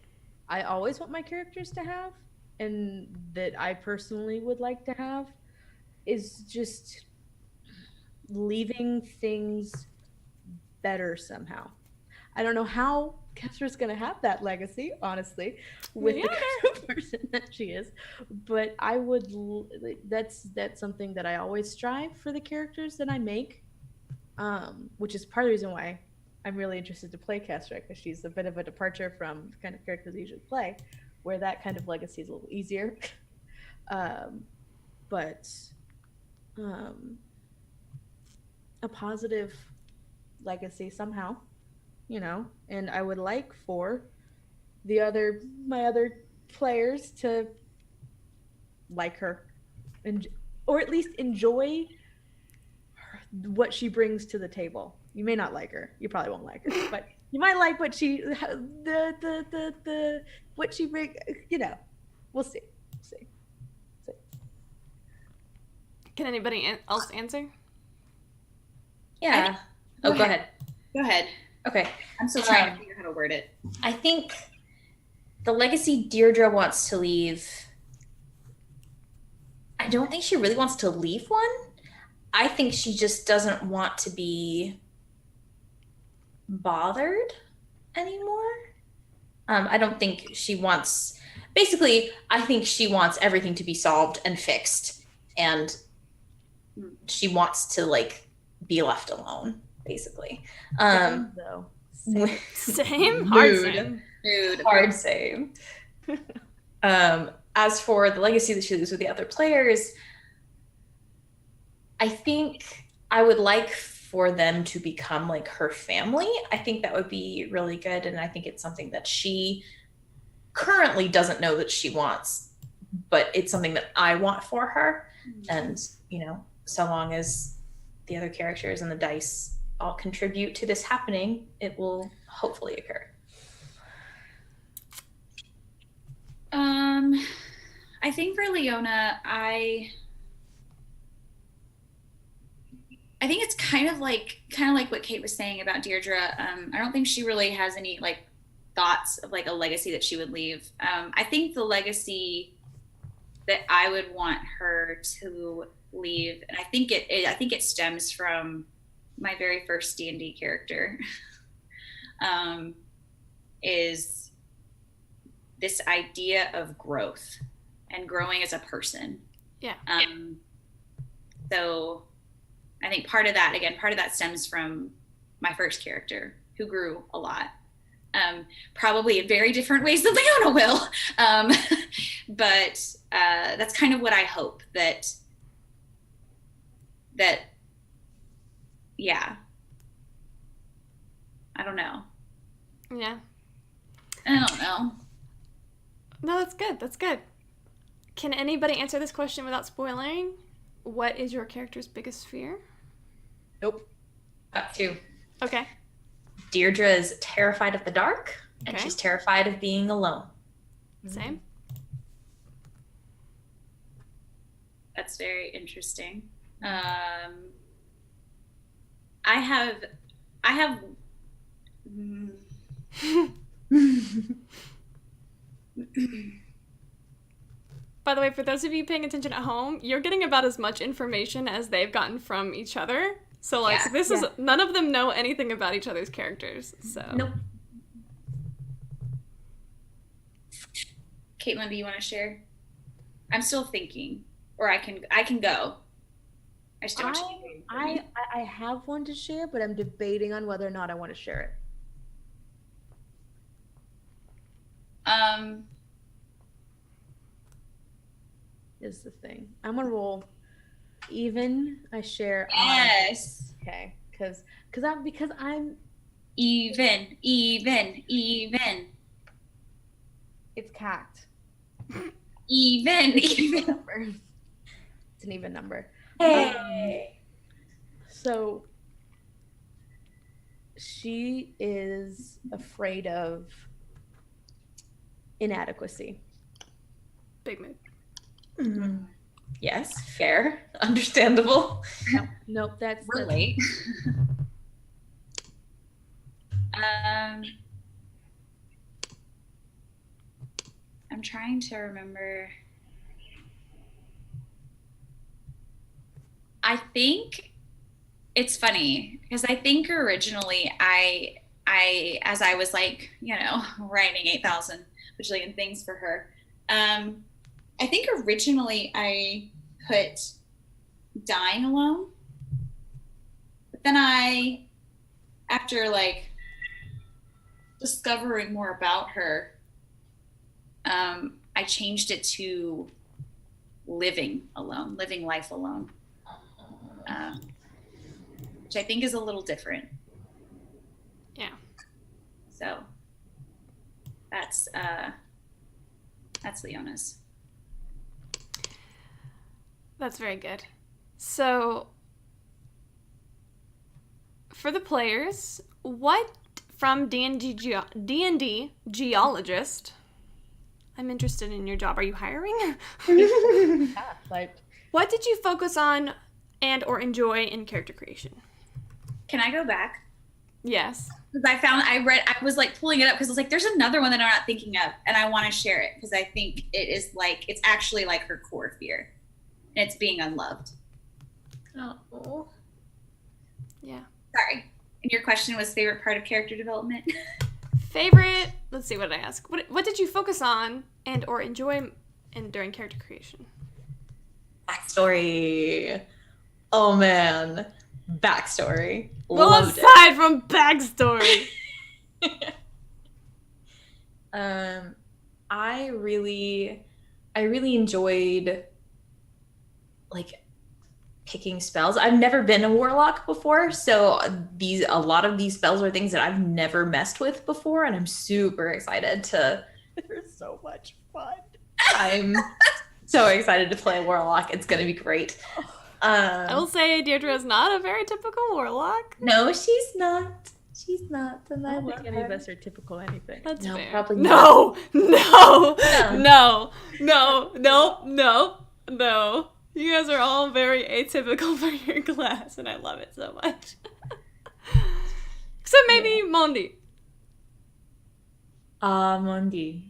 I always want my characters to have and that I personally would like to have is just leaving things better somehow. I don't know how Kesra's gonna have that legacy, honestly, with the kind of person that she is. But I would. That's something that I always strive for the characters that I make, which is part of the reason why I'm really interested to play Kesra because she's a bit of a departure from the kind of characters I usually play, where that kind of legacy is a little easier. But a positive legacy somehow. You know, and I would like for my other players to like her, or at least enjoy what she brings to the table. You may not like her. You probably won't like her, but you might like what she what she brings. You know, we'll see. Can anybody else answer? Yeah. Go ahead. Go ahead. Okay. I'm still trying to figure out how to word it. I think the legacy Deirdre wants to leave I don't think she really wants to leave one. I think she just doesn't want to be bothered anymore. I don't think she wants, basically, I think she wants everything to be solved and fixed. And she wants to like be left alone, basically. Though. Same? Hard Mood. same. Mood. Hard same. As for the legacy that she leaves with the other players, I think I would like for them to become like her family. I think that would be really good. And I think it's something that she currently doesn't know that she wants, but it's something that I want for her. And, you know, so long as the other characters and the dice all contribute to this happening, it will hopefully occur. I think for Leona, I think it's kind of like what Kate was saying about Deirdre. I don't think she really has any like thoughts of like a legacy that she would leave. I think the legacy that I would want her to leave, and I think it stems from my very first D&D character, is this idea of growth and growing as a person. Yeah. So I think part of that stems from my first character, who grew a lot. Probably in very different ways than Leona will. But that's kind of what I hope that yeah. I don't know. Yeah. I don't know. No, that's good. That's good. Can anybody answer this question without spoiling? What is your character's biggest fear? Nope. Got two. Okay. Deirdre is terrified of the dark, and Okay. she's terrified of being alone. Same. That's very interesting. I have By the way, for those of you paying attention at home, you're getting about as much information as they've gotten from each other. So, like, Yeah. this is, none of them know anything about each other's characters, so. Nope. Caitlin, do you want to share? I'm still thinking, or I can go. I just don't want you to I have one to share, but I'm debating on whether or not I want to share it. Is the thing. I'm gonna roll even. I share. Yes. Okay. Because I'm. Even. It's cacked. Even. Number. It's an even number. Hey. So she is afraid of inadequacy. Big mood. Mm. Yes, fair, understandable. Nope, that's Relate. I'm trying to remember. I think it's funny because I think originally I as I was like, you know, writing 8,000 bajillion things for her, I think originally I put dying alone, but then after like discovering more about her, I changed it to living alone, living life alone, which I think is a little different. Yeah. So that's Leona's. That's very good. So, for the players, what from D&D geologist? I'm interested in your job. Are you hiring? yeah, like What did you focus on and or enjoy in character creation? Can I go back? Yes. Because I was like pulling it up because I was like, there's another one that I'm not thinking of, and I want to share it because I think it is like, it's actually like her core fear. and it's being unloved. Oh. Yeah. Sorry. And your question was favorite part of character development? Favorite. Let's see. What did I ask? What did you focus on and or enjoy during character creation? Backstory. Oh man, backstory. Well, Loved aside from backstory. it. I really enjoyed like picking spells. I've never been a warlock before, so a lot of these spells are things that I've never messed with before, and I'm super excited to. They're so much fun. I'm so excited to play a warlock. It's gonna be great. I will say Deirdre is not a very typical warlock. No, she's not. She's not. And I I don't love think any of her. us are typical anything. That's No, fair. probably no, no, No. no, no, no, no, no. You guys are all very atypical for your class, and I love it so much. Except maybe Mondi. Mondi.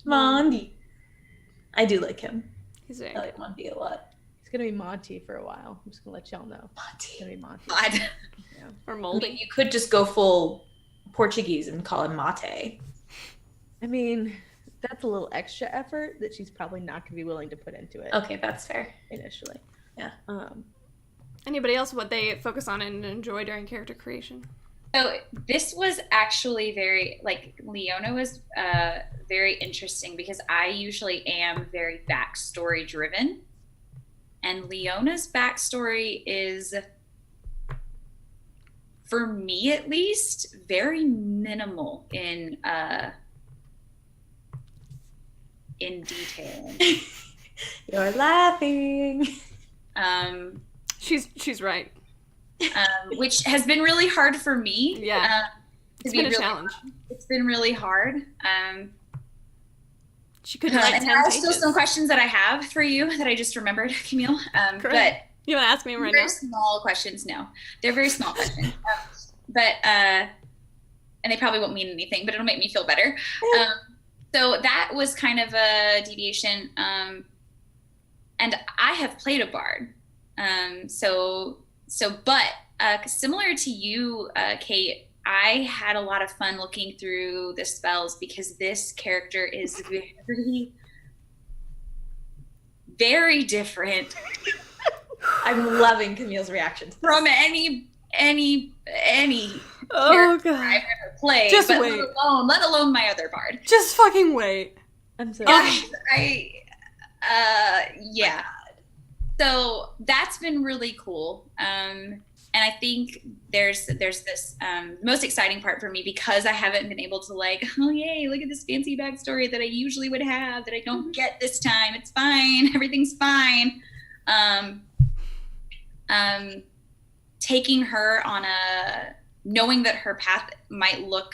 Mondi. I do like him. He's very I good. like Mondi a lot. It's gonna be Monty for a while. I'm just gonna let y'all know. It's gonna Monty. be Monty. God. Or I mean, Moldy. you could just go full Portuguese and call him Mate. I mean, that's a little extra effort that she's probably not gonna be willing to put into it Okay, that's fair. initially. Yeah. Anybody else, what they focus on and enjoy during character creation? So this was actually very, like, Leona was very interesting because I usually am very backstory driven. And Leona's backstory is, for me at least, very minimal in detail. You're laughing. She's right. Which has been really hard for me. Yeah. To It's be been a really challenge. It's been really hard. She could write And 10 there are pages. still some questions that I have for you that I just remembered, Camille. But Correct. You want to ask me right very now? small questions. No, they're very small questions. And they probably won't mean anything, but it'll make me feel better. So that was kind of a deviation. And I have played a bard. But similar to you, Kate, I had a lot of fun looking through the spells because this character is very, very different I'm loving Camille's reaction. from any Oh, character God. I've ever played. Just but wait. let alone my other bard. Just fucking wait. I'm so Yeah. So that's been really cool. And I think there's this most exciting part for me because I haven't been able to like, oh yay, look at this fancy backstory that I usually would have that I don't get this time. It's fine. Everything's fine. Taking her on knowing that her path might look,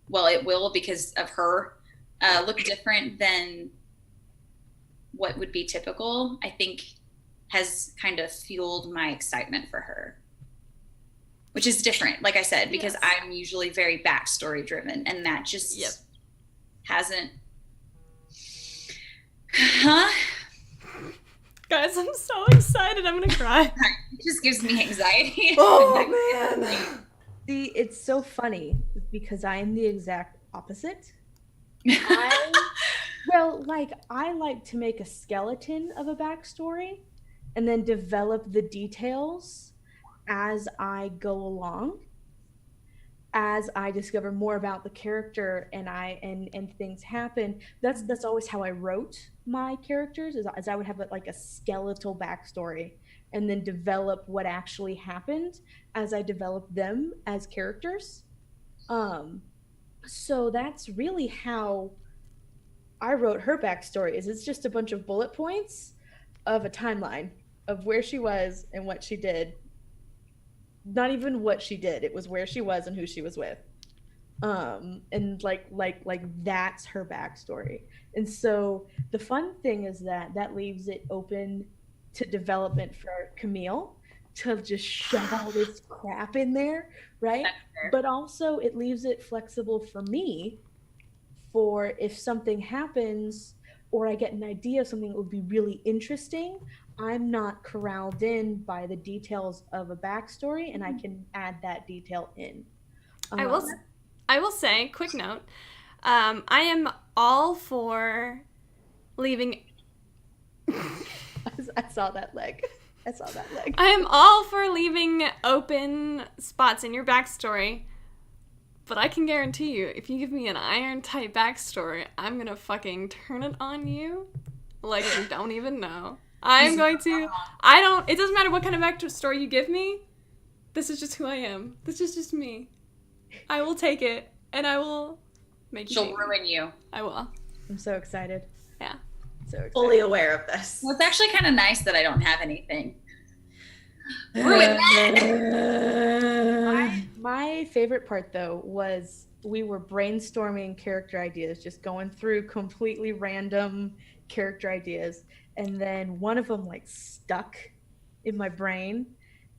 well, it will because of her, look different than what would be typical, I think has kind of fueled my excitement for her, which is different, like I said, because Yes. I'm usually very backstory driven, and that just Yep. hasn't. Huh? Guys, I'm so excited. I'm going to cry. It just gives me anxiety. Oh, man. See, it's so funny because I am the exact opposite. Well, like, I like to make a skeleton of a backstory and then develop the details as I go along, as I discover more about the character and things happen. That's always how I wrote my characters, is I would have like a skeletal backstory and then develop what actually happened as I develop them as characters. So that's really how I wrote her backstory. Is it's just a bunch of bullet points of a timeline of where she was and what she did. Not even what she did. It was where she was and who she was with. And like that's her backstory. And so the fun thing is that leaves it open to development for Camille to just shove all this crap in there, right? That's fair. But also it leaves it flexible for me for if something happens or I get an idea of something that would be really interesting, I'm not corralled in by the details of a backstory, and I can add that detail in. I will say, quick note, I am all for leaving. I saw that leg. I am all for leaving open spots in your backstory, but I can guarantee you, if you give me an iron tight backstory, I'm gonna fucking turn it on you like you don't even know. I'm going to. It doesn't matter what kind of backstory you give me. This is just who I am. This is just me. I will take it, and I will make you. She'll ruin you. I will. I'm so excited. Yeah. So excited. Fully aware of this. Well, it's actually kind of nice that I don't have anything. Ruin that! My favorite part, though, was we were brainstorming character ideas, just going through completely random character ideas, and then one of them like stuck in my brain,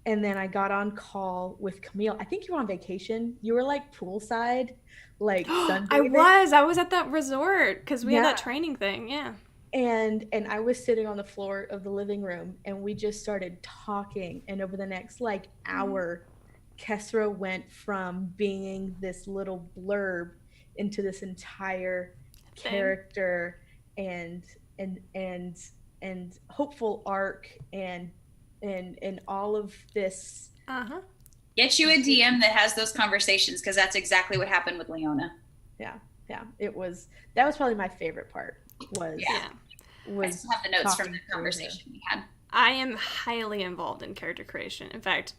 and then I got on call with Camille. I think you were on vacation. You were like poolside, like sunbathing. I was at that resort because we had that training thing. Yeah. And I was sitting on the floor of the living room, and we just started talking. And over the next like hour, Kesra went from being this little blurb into this entire character and hopeful arc and all of this. Get you a DM that has those conversations, because that's exactly what happened with Leona. Yeah. That was probably my favorite part. I still have the notes from the conversation we had. I am highly involved in character creation. In fact,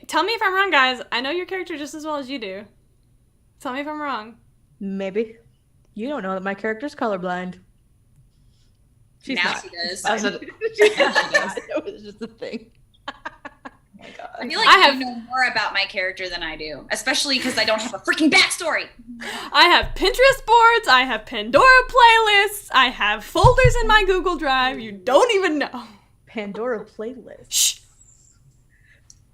tell me if I'm wrong, guys. I know your character just as well as you do. Tell me if I'm wrong. Maybe. You don't know that my character's colorblind. She's now not. she does. It was just a thing. Oh my God. I feel like you know more about my character than I do, especially because I don't have a freaking backstory. I have Pinterest boards, I have Pandora playlists, I have folders in my Google Drive. You don't even know. Pandora playlist. Shh.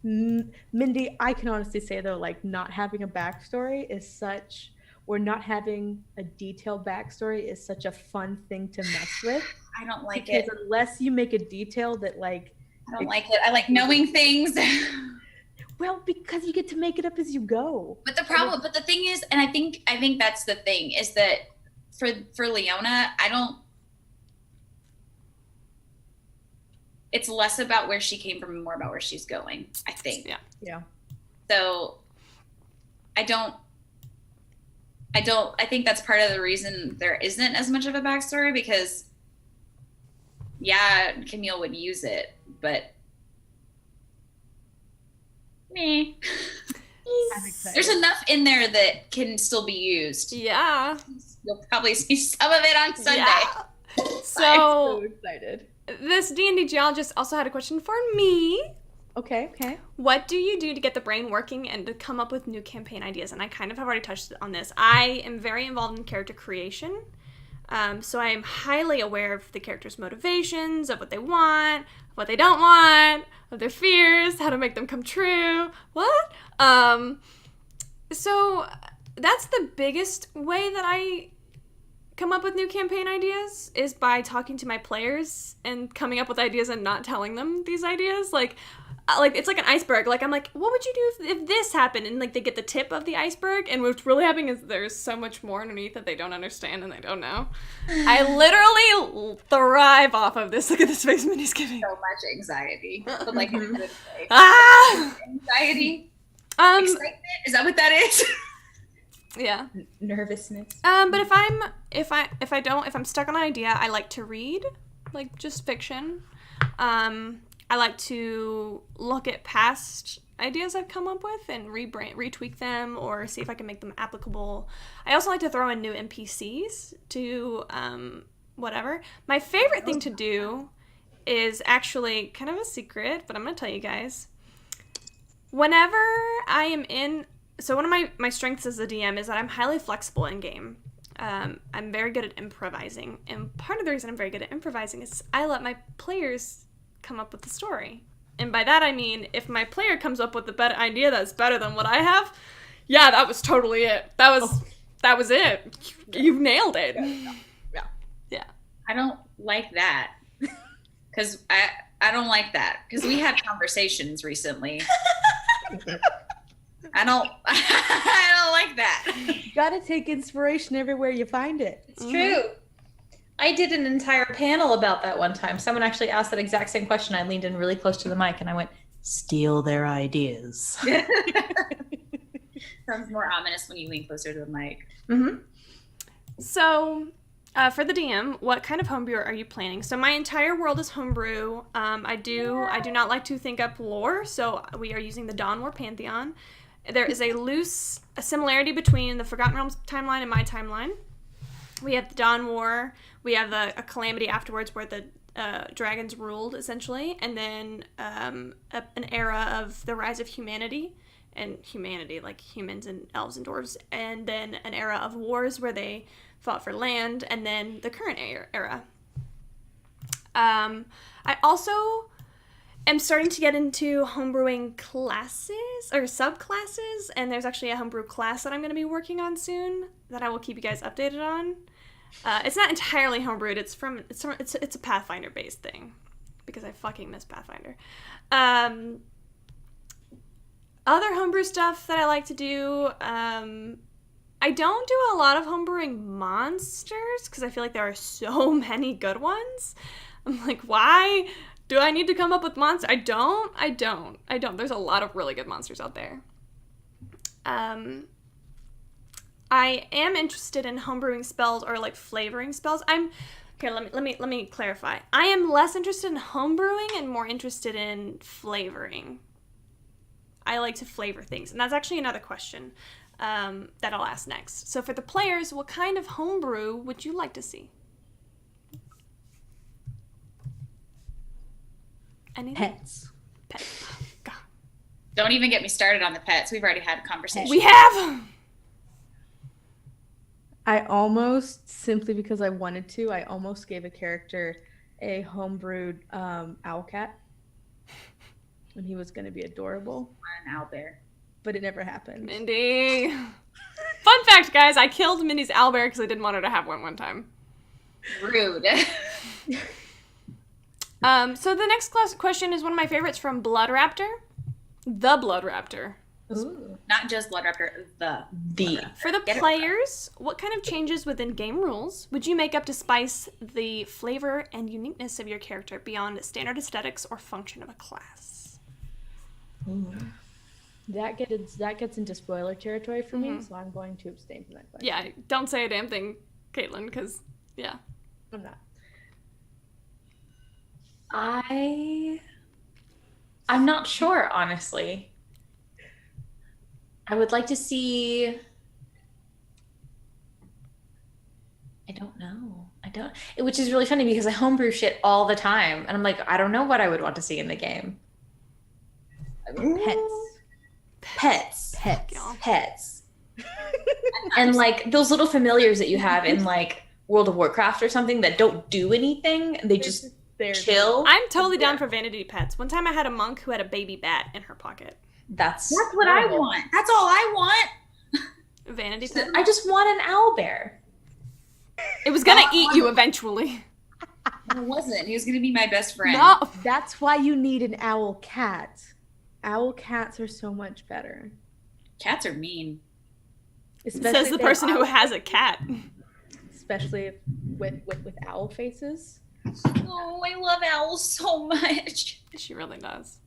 Mindy, I can honestly say though, like not having a backstory or not having a detailed backstory is such a fun thing to mess with. I don't like because it. Unless you make a detail that like. I don't like it. I like knowing things. Well, because you get to make it up as you go. But the thing is, and I think that's the thing, is that for Leona, it's less about where she came from and more about where she's going, I think. Yeah. So I think that's part of the reason there isn't as much of a backstory, because Camille would use it, but meh. There's enough in there that can still be used. Yeah. You'll probably see some of it on Sunday. Yeah. I'm so excited. This D&D geologist also had a question for me. Okay. What do you do to get the brain working and to come up with new campaign ideas? And I kind of have already touched on this. I am very involved in character creation. So I am highly aware of the characters' motivations, of what they want, what they don't want, of their fears, how to make them come true. What? So that's the biggest way that I come up with new campaign ideas, is by talking to my players and coming up with ideas and not telling them these ideas. Like it's like an iceberg. Like I'm like, what would you do if this happened? And like they get the tip of the iceberg, and what's really happening is there's so much more underneath that they don't understand and they don't know. I literally thrive off of this. Look at this face Minnie's giving. So much anxiety, but like in a good way. Anxiety, excitement. Is that what that is? Yeah. Nervousness. But if I'm stuck on an idea, I like to read, like just fiction. I like to look at past ideas I've come up with and retweak them or see if I can make them applicable. I also like to throw in new NPCs to whatever. My favorite thing to do is actually kind of a secret, but I'm going to tell you guys. Whenever I am in... So one of my strengths as a DM is that I'm highly flexible in game. I'm very good at improvising. And part of the reason I'm very good at improvising is I let my players come up with the story. And by that I mean, if my player comes up with a better idea that's better than what I have, yeah, that was totally it. That was it. You nailed it. Yeah. I don't like that. Because I don't like that. Because we had conversations recently. I don't like that. You gotta take inspiration everywhere you find it. It's true. I did an entire panel about that one time. Someone actually asked that exact same question. I leaned in really close to the mic and I went, steal their ideas. Sounds more ominous when you lean closer to the mic. Mm-hmm. So, for the DM, what kind of homebrew are you planning? So my entire world is homebrew. I do not like to think up lore, so we are using the Dawn War Pantheon. There is a similarity between the Forgotten Realms timeline and my timeline. We have the Dawn War, we have a calamity afterwards where the dragons ruled, essentially, and then an era of the rise of humanity, like humans and elves and dwarves, and then an era of wars where they fought for land, and then the current era. I also am starting to get into homebrewing classes, or subclasses, and there's actually a homebrew class that I'm going to be working on soon that I will keep you guys updated on. It's not entirely homebrewed. It's a Pathfinder based thing because I fucking miss Pathfinder. Other homebrew stuff that I like to do. I don't do a lot of homebrewing monsters because I feel like there are so many good ones. I'm like, why do I need to come up with monsters? I don't. There's a lot of really good monsters out there. I am interested in homebrewing spells or like flavoring spells. Let me clarify. I am less interested in homebrewing and more interested in flavoring. I like to flavor things, and that's actually another question that I'll ask next. So for the players, what kind of homebrew would you like to see? Anything? Pets. Pets. God. Don't even get me started on the pets. We've already had a conversation. We have! I almost, simply because I wanted to, I almost gave a character a homebrewed owl cat. And he was going to be adorable. An owlbear. But it never happened. Mindy. Fun fact, guys, I killed Mindy's owlbear because I didn't want her to have one time. Rude. So the next question is one of my favorites from Blood Raptor. The Blood Raptor. Ooh. Not just Blood Raptor, the. For the players, what kind of changes within game rules would you make up to spice the flavor and uniqueness of your character beyond standard aesthetics or function of a class? Ooh. That gets into spoiler territory for me, so I'm going to abstain from that question. Yeah, don't say a damn thing, Caitlin, because, yeah. I'm not. I'm not sure, honestly. I would like to see. I don't know. Which is really funny because I homebrew shit all the time, and I'm like, I don't know what I would want to see in the game. Pets. And like those little familiars that you have in like World of Warcraft or something that don't do anything, they just chill. I'm totally down for vanity pets. One time I had a monk who had a baby bat in her pocket. That's what I want. That's all I want. Vanity pet. I just want an owlbear. It was gonna eat you eventually. No, it wasn't. He was gonna be my best friend. No. That's why you need an owl cat. Owl cats are so much better. Cats are mean. Says the person who has a cat. Especially with owl faces. Oh, I love owls so much. She really does.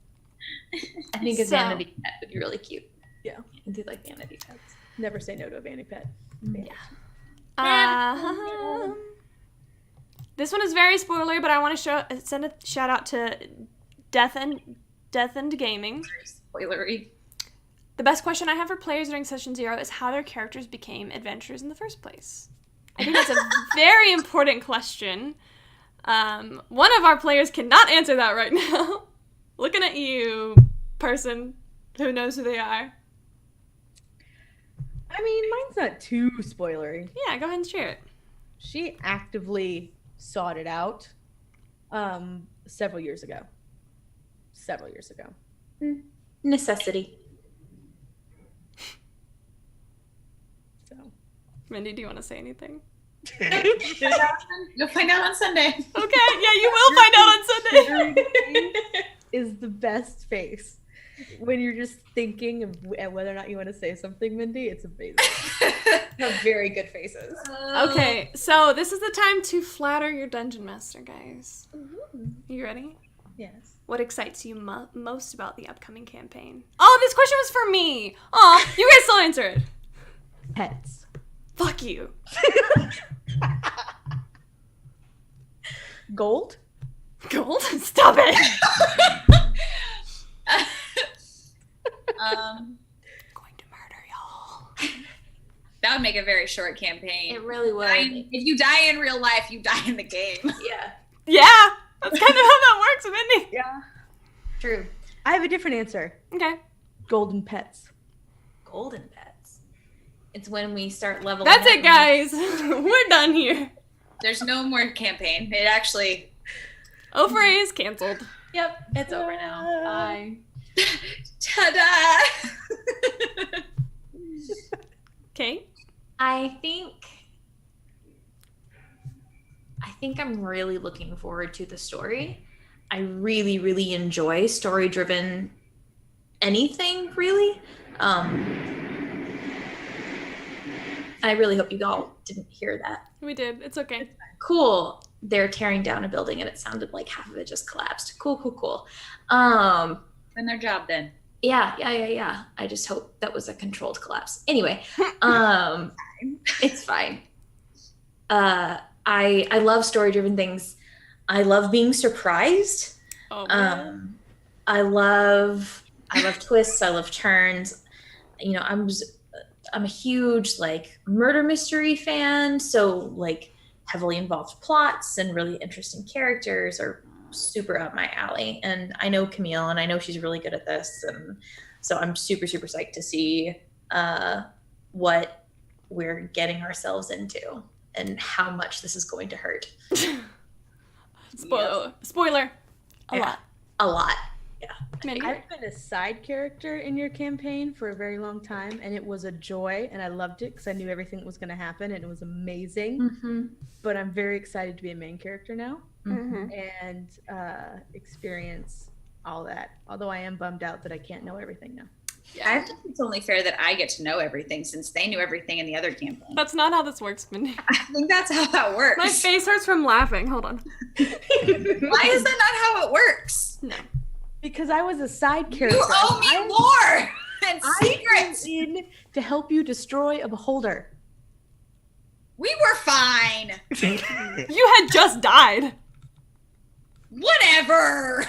I think a vanity pet would be really cute. Yeah. I do like vanity pets. Never say no to a vanity pet. Yeah. This one is very spoilery, but I want to send a shout out to Death End Gaming. Very spoilery. The best question I have for players during Session 0 is how their characters became adventurers in the first place. I think that's a very important question. One of our players cannot answer that right now. Looking at you, person who knows who they are. I mean, mine's not too spoilery. Yeah, go ahead and share it. She actively sought it out several years ago. Necessity. So, Mindy, do you want to say anything? You'll find out on Sunday. Okay, yeah, you will find out on Sunday. Is the best face. When you're just thinking of whether or not you want to say something, Mindy, it's amazing. Have very good faces. Okay, so this is the time to flatter your dungeon master, guys. You ready? Yes. What excites you most about the upcoming campaign? Oh, this question was for me. Oh, you guys still answer it. Pets. Fuck you. Gold? Gold? Stop it. Going to murder y'all. That would make a very short campaign. It really would. If you die in real life, you die in the game. Yeah. Yeah, that's kind of how that works, Mindy. Yeah. True. I have a different answer. Okay. Golden pets. Golden pets. It's when we start leveling. That's up it, guys. We're done here. There's no more campaign. It actually. Ofray is canceled. Yep, it's over now. Bye. Ta-da! Okay. I think I'm really looking forward to the story. I really, really enjoy story-driven anything, really. I really hope you all didn't hear that. We did. It's okay. Cool. They're tearing down a building and it sounded like half of it just collapsed. Cool. Done their job then. Yeah. I just hope that was a controlled collapse. Anyway, it's fine. I love story-driven things. I love being surprised. Oh, man. I love twists. I love turns. You know, I'm a huge like murder mystery fan. So like heavily involved plots and really interesting characters are super up my alley. And I know Camille, and I know she's really good at this. And so I'm super, super psyched to see what we're getting ourselves into and how much this is going to hurt. Spoiler. A Yeah. lot. A lot. Mindy. I've been a side character in your campaign for a very long time, and it was a joy, and I loved it because I knew everything that was going to happen, and it was amazing. Mm-hmm. But I'm very excited to be a main character now Mm-hmm. and experience all that. Although I am bummed out that I can't know everything now. I think it's only fair that I get to know everything since they knew everything in the other campaign. That's not how this works, Mindy. I think that's how that works. My face hurts from laughing. Hold on. Why is that not how it works? No. Because I was a side character. You owe me more and I secrets. came in to help you destroy a beholder. We were fine. You had just died. Whatever.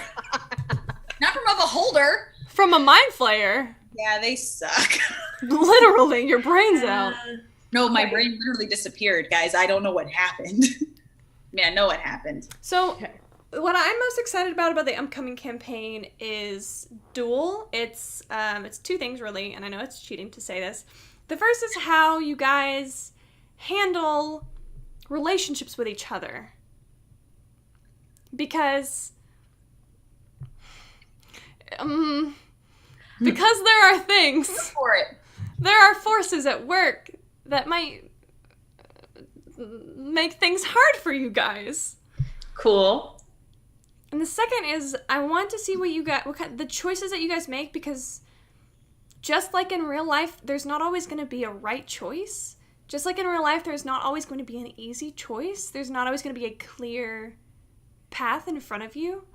Not from a beholder. From a mind flayer. Yeah, they suck. Literally, your brain's out. No, my brain literally disappeared, guys. I don't know what happened. I mean, I know what happened. So, Okay. what I'm most excited about the upcoming campaign is Duel. It's two things really, and I know it's cheating to say this. The first is how you guys handle relationships with each other. Because there are things, For it. there are forces at work that might make things hard for you guys. Cool. And the second is I want to see the choices that you guys make, because just like in real life, there's not always going to be a right choice. Just like in real life, there's not always going to be an easy choice. There's not always going to be a clear path in front of you.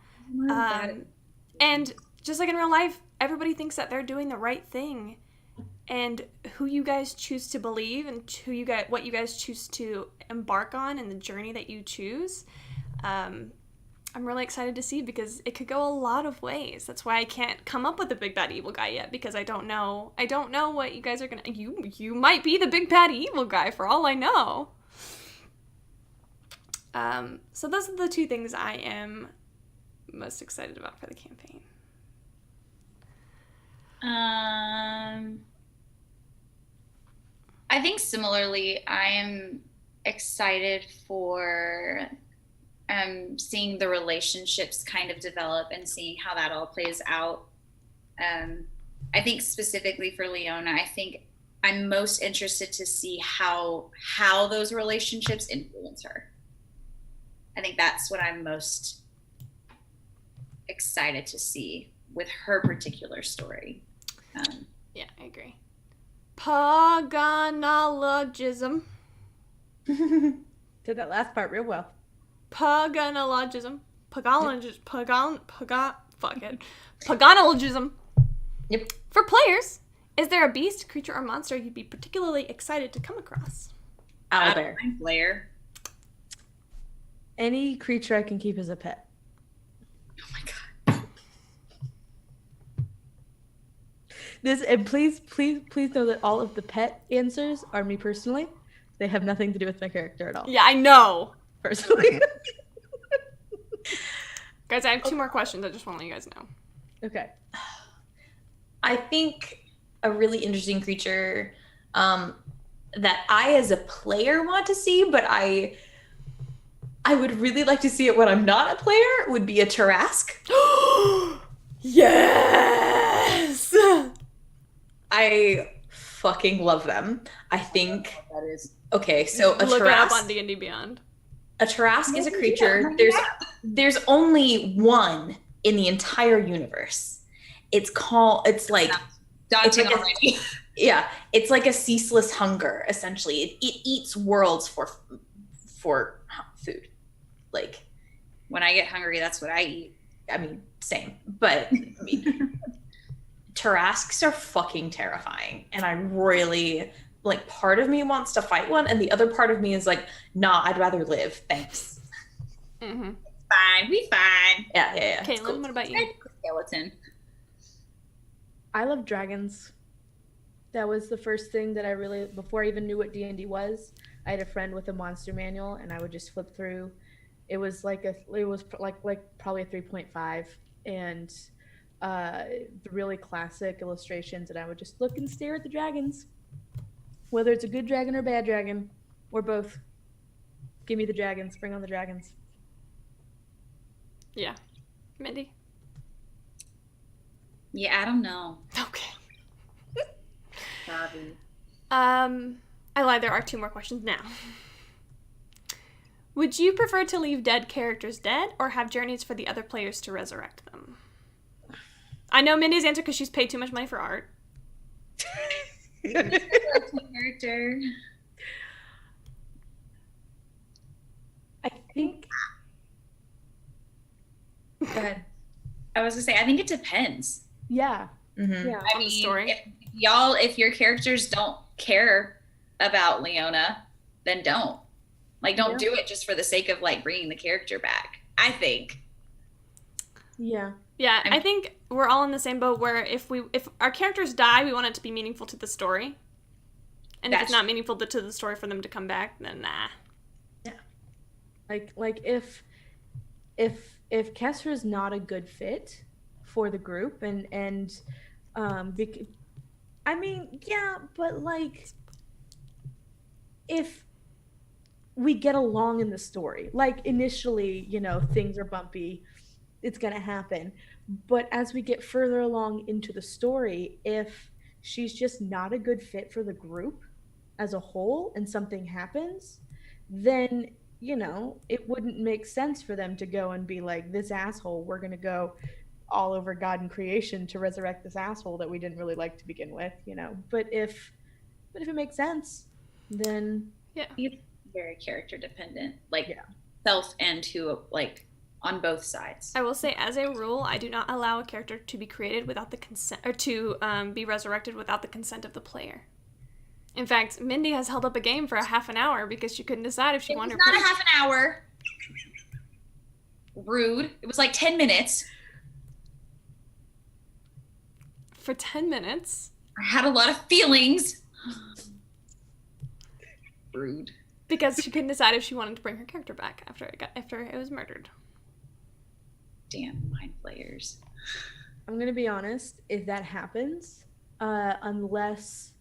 And just like in real life, everybody thinks that they're doing the right thing. And who you guys choose to believe and what you guys choose to embark on and the journey that you choose, I'm really excited to see, because it could go a lot of ways. That's why I can't come up with a big bad evil guy yet, because I don't know what you guys are gonna. You might be the big bad evil guy for all I know. So those are the two things I am most excited about for the campaign. I think similarly, I am excited for seeing the relationships kind of develop and seeing how that all plays out. I think specifically for Leona, I think I'm most interested to see how those relationships influence her. I think that's what I'm most excited to see with her particular story. Yeah, I agree. Paganologism. Did that last part real well. Paganologism. Paganologism. Yep. For players, is there a beast, creature, or monster you'd be particularly excited to come across? Owlbear. Blair. Any creature I can keep as a pet. Oh my god. This, and please know that all of the pet answers are me personally. They have nothing to do with my character at all. Yeah, I know. Personally. Guys, I have 2 more questions. I just want to let you guys know. Okay. I think a really interesting creature that I, as a player, want to see, but I would really like to see it when I'm not a player, would be a Tarrasque. Yes! I fucking love them. I think that is okay. So a Look it up on Tarrasque. D&D Beyond. A Tarrasque is a creature. There's only one in the entire universe. It's like Daunting It's like a- already. yeah, it's like a ceaseless hunger. Essentially, it eats worlds for food. Like, When I get hungry, that's what I eat. I mean, same. But I mean, Tarrasques are fucking terrifying, and I really like. Part of me wants to fight one, and the other part of me is like, nah, I'd rather live. Thanks. Mm-hmm. Fine, we fine. Yeah. Caitlin, It's cool. what about you? Skeleton. I love dragons. That was the first thing that I really, before I even knew what D&D was, I had a friend with a monster manual, and I would just flip through. It was like probably a 3.5, and the really classic illustrations, and I would just look and stare at the dragons, whether it's a good dragon or bad dragon, or both. Give me the dragons. Bring on the dragons. Yeah. Mindy? Yeah, I don't know. Okay. Sorry. I lied. There are 2 more questions now. Would you prefer to leave dead characters dead or have journeys for the other players to resurrect them? I know Mindy's answer because she's paid too much money for art. Character. I think. Go ahead. I was gonna say, I think it depends. Yeah. Mm-hmm. Yeah. I On the mean, story? if your characters don't care about Leona, then don't. Like, don't do it just for the sake of like bringing the character back. I think. Yeah. Yeah, I think we're all in the same boat where if our characters die, we want it to be meaningful to the story. And if it's not meaningful to the story for them to come back, then nah. Like if Kesra is not a good fit for the group, and I mean, yeah, but like if we get along in the story, like initially, things are bumpy, it's gonna happen, but as we get further along into the story, if she's just not a good fit for the group as a whole and something happens, then it wouldn't make sense for them to go and be like, this asshole, we're going to go all over God and creation to resurrect this asshole that we didn't really like to begin with, But if it makes sense, then It's very character dependent, like self and to like on both sides. I will say, as a rule, I do not allow a character to be created without the consent, or to be resurrected without the consent of the player. In fact, Mindy has held up a game for a half an hour because she couldn't decide if she wanted It was not a half an hour. Rude. It was like 10 minutes. for 10 minutes. I had a lot of feelings. Rude. Because she couldn't decide if she wanted to bring her character back after it was murdered. Damn mind players. I'm going to be honest, if that happens, unless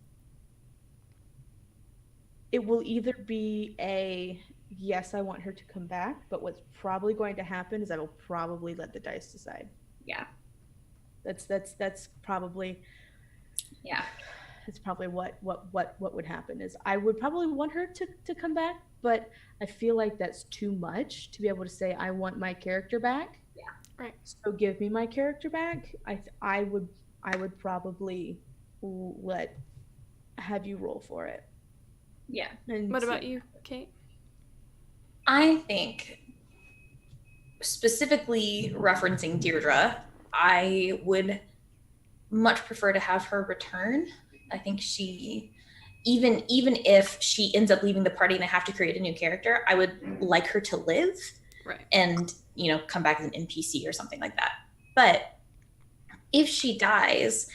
it will either be a yes, I want her to come back, but what's probably going to happen is I will probably let the dice decide. Yeah. That's probably Yeah. is probably what would happen. Is I would probably want her to come back, but I feel like that's too much to be able to say I want my character back. Yeah. Right. So give me my character back. I would probably have you roll for it. Yeah. And What see. about you, Kate? I think, specifically referencing Deirdre, I would much prefer to have her return. I think she, even if she ends up leaving the party and I have to create a new character, I would like her to live. Right. And, you know, come back as an NPC or something like that. But if she dies,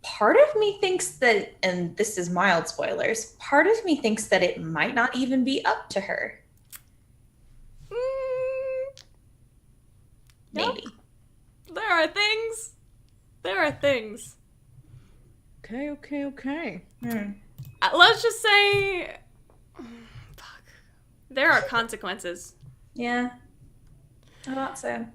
part of me thinks that, and this is mild spoilers, part of me thinks that it might not even be up to her. Maybe. There are things. There are things. Okay. Let's just say, fuck. There are consequences. Yeah. I thought so.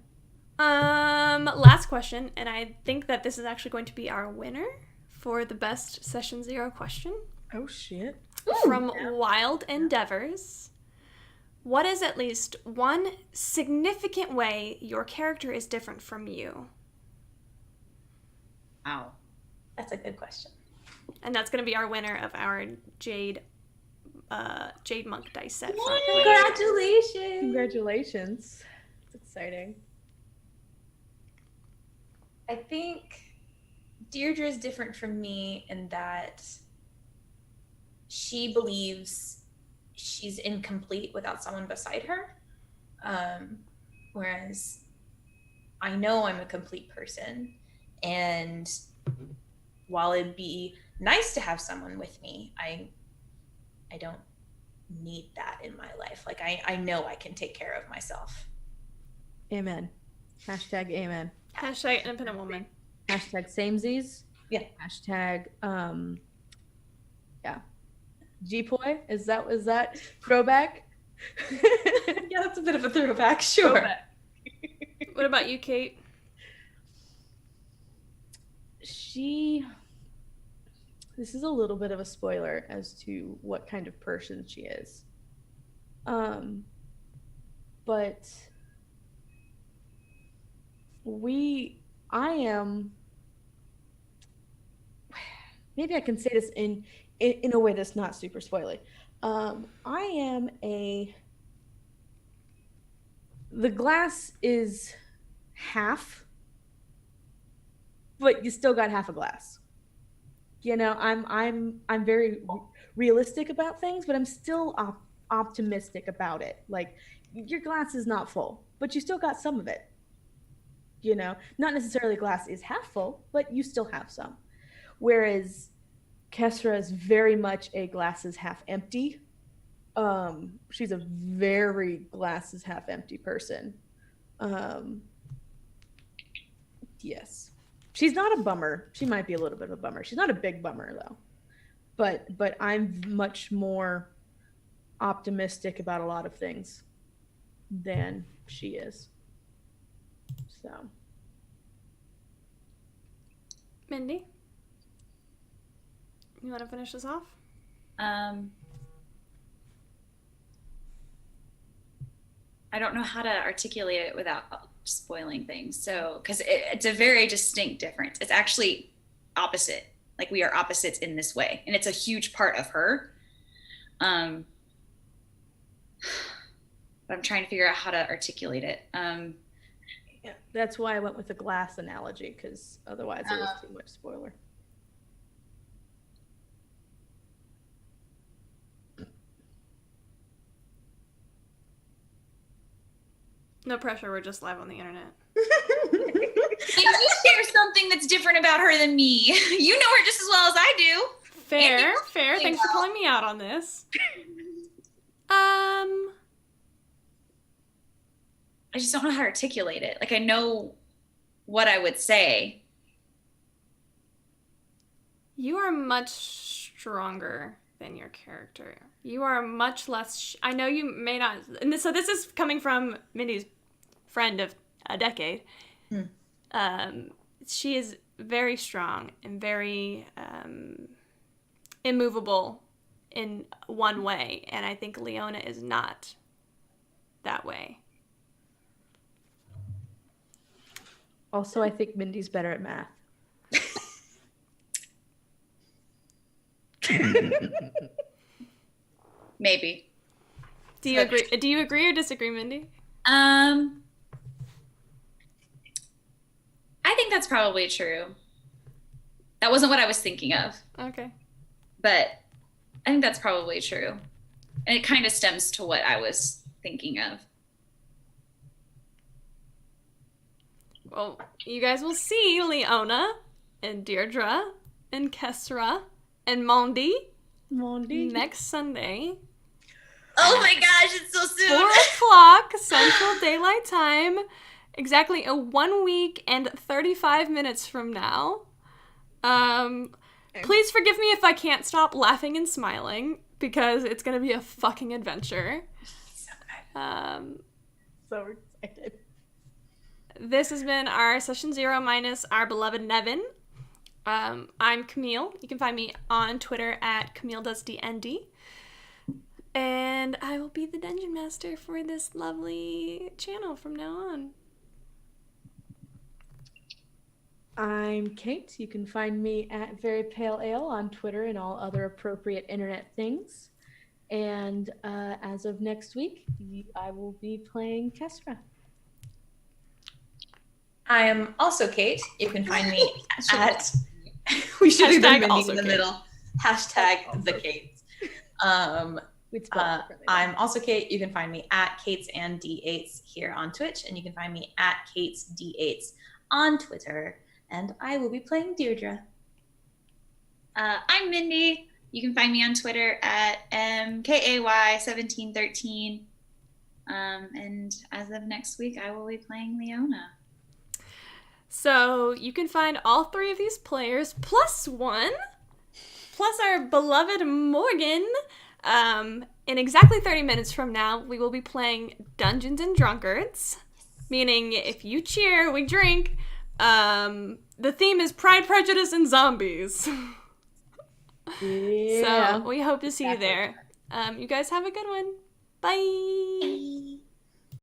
Last question, and I think that this is actually going to be our winner for the best Session 0 question. Oh shit. From Wild Endeavors. What is at least one significant way your character is different from you? Wow. That's a good question. And that's going to be our winner of our Jade Monk dice set. Congratulations. It's exciting. I think Deirdre is different from me in that she believes she's incomplete without someone beside her. Whereas I know I'm a complete person. And while it'd be nice to have someone with me, I don't need that in my life. Like I know I can take care of myself. Amen. Hashtag amen. Hashtag independent woman. Hashtag samesies. Yeah. Hashtag yeah. G-poi? Is that throwback? Yeah, that's a bit of a throwback, sure. Throwback. What about you, Kate? This is a little bit of a spoiler as to what kind of person she is. But I am, maybe I can say this in a way that's not super spoily. I am the glass is half, but you still got half a glass. You know, I'm very realistic about things, but I'm still optimistic about it. Like, your glass is not full, but you still got some of it. You know, not necessarily glass is half full, but you still have some. Whereas Kesra is very much a glass is half empty. She's a very glass is half empty person. Yes. She's not a bummer. She might be a little bit of a bummer. She's not a big bummer though. But I'm much more optimistic about a lot of things than she is. So. Mindy? You want to finish this off? I don't know how to articulate it without spoiling things. So, because it's a very distinct difference. It's actually opposite. Like, we are opposites in this way, and it's a huge part of her. But I'm trying to figure out how to articulate it. Yeah, that's why I went with the glass analogy, because otherwise it was too much spoiler. No pressure, we're just live on the internet. If you share something that's different about her than me, you know her just as well as I do. Fair. Thanks for calling me out on this. I just don't know how to articulate it. Like, I know what I would say. You are much stronger than your character. You are much less... I know you may not... And so this is coming from Mindy's friend of a decade. She is very strong and very immovable in one way, and I think Leona is not that way. Also, I think Mindy's better at math. Maybe. Do you agree? Do you agree or disagree, Mindy? I think that's probably true. That wasn't what I was thinking of, Okay. but I think that's probably true. And it kind of stems to what I was thinking of. Well, you guys will see Leona and Deirdre and Kesra and Mondi next Sunday. Oh my gosh, it's so soon. 4:00 Central Daylight Time. Exactly a 1 week and 35 minutes from now. Please forgive me if I can't stop laughing and smiling, because it's going to be a fucking adventure. So excited. This has been our Session 0 minus our beloved Nevin. I'm Camille. You can find me on Twitter at CamilleDoesDND. And I will be the Dungeon Master for this lovely channel from now on. I'm Kate. You can find me at Very Pale Ale on Twitter and all other appropriate internet things. And as of next week, I will be playing Kesra. I am also Kate. You can find me at we should have Hashtag been also in the Kate. middle. Hashtag the Kates. We'd spell it differently. I'm also Kate. You can find me at Kates and D8s here on Twitch, and you can find me at Kates D8s on Twitter. And I will be playing Deirdre. I'm Mindy. You can find me on Twitter at MKAY1713. And as of next week, I will be playing Leona. So you can find all three of these players plus one, plus our beloved Morgan. In exactly 30 minutes from now, we will be playing Dungeons and Drunkards, meaning if you cheer, we drink. The theme is Pride, Prejudice, and Zombies. Yeah. So we hope to see you there. You guys have a good one. Bye.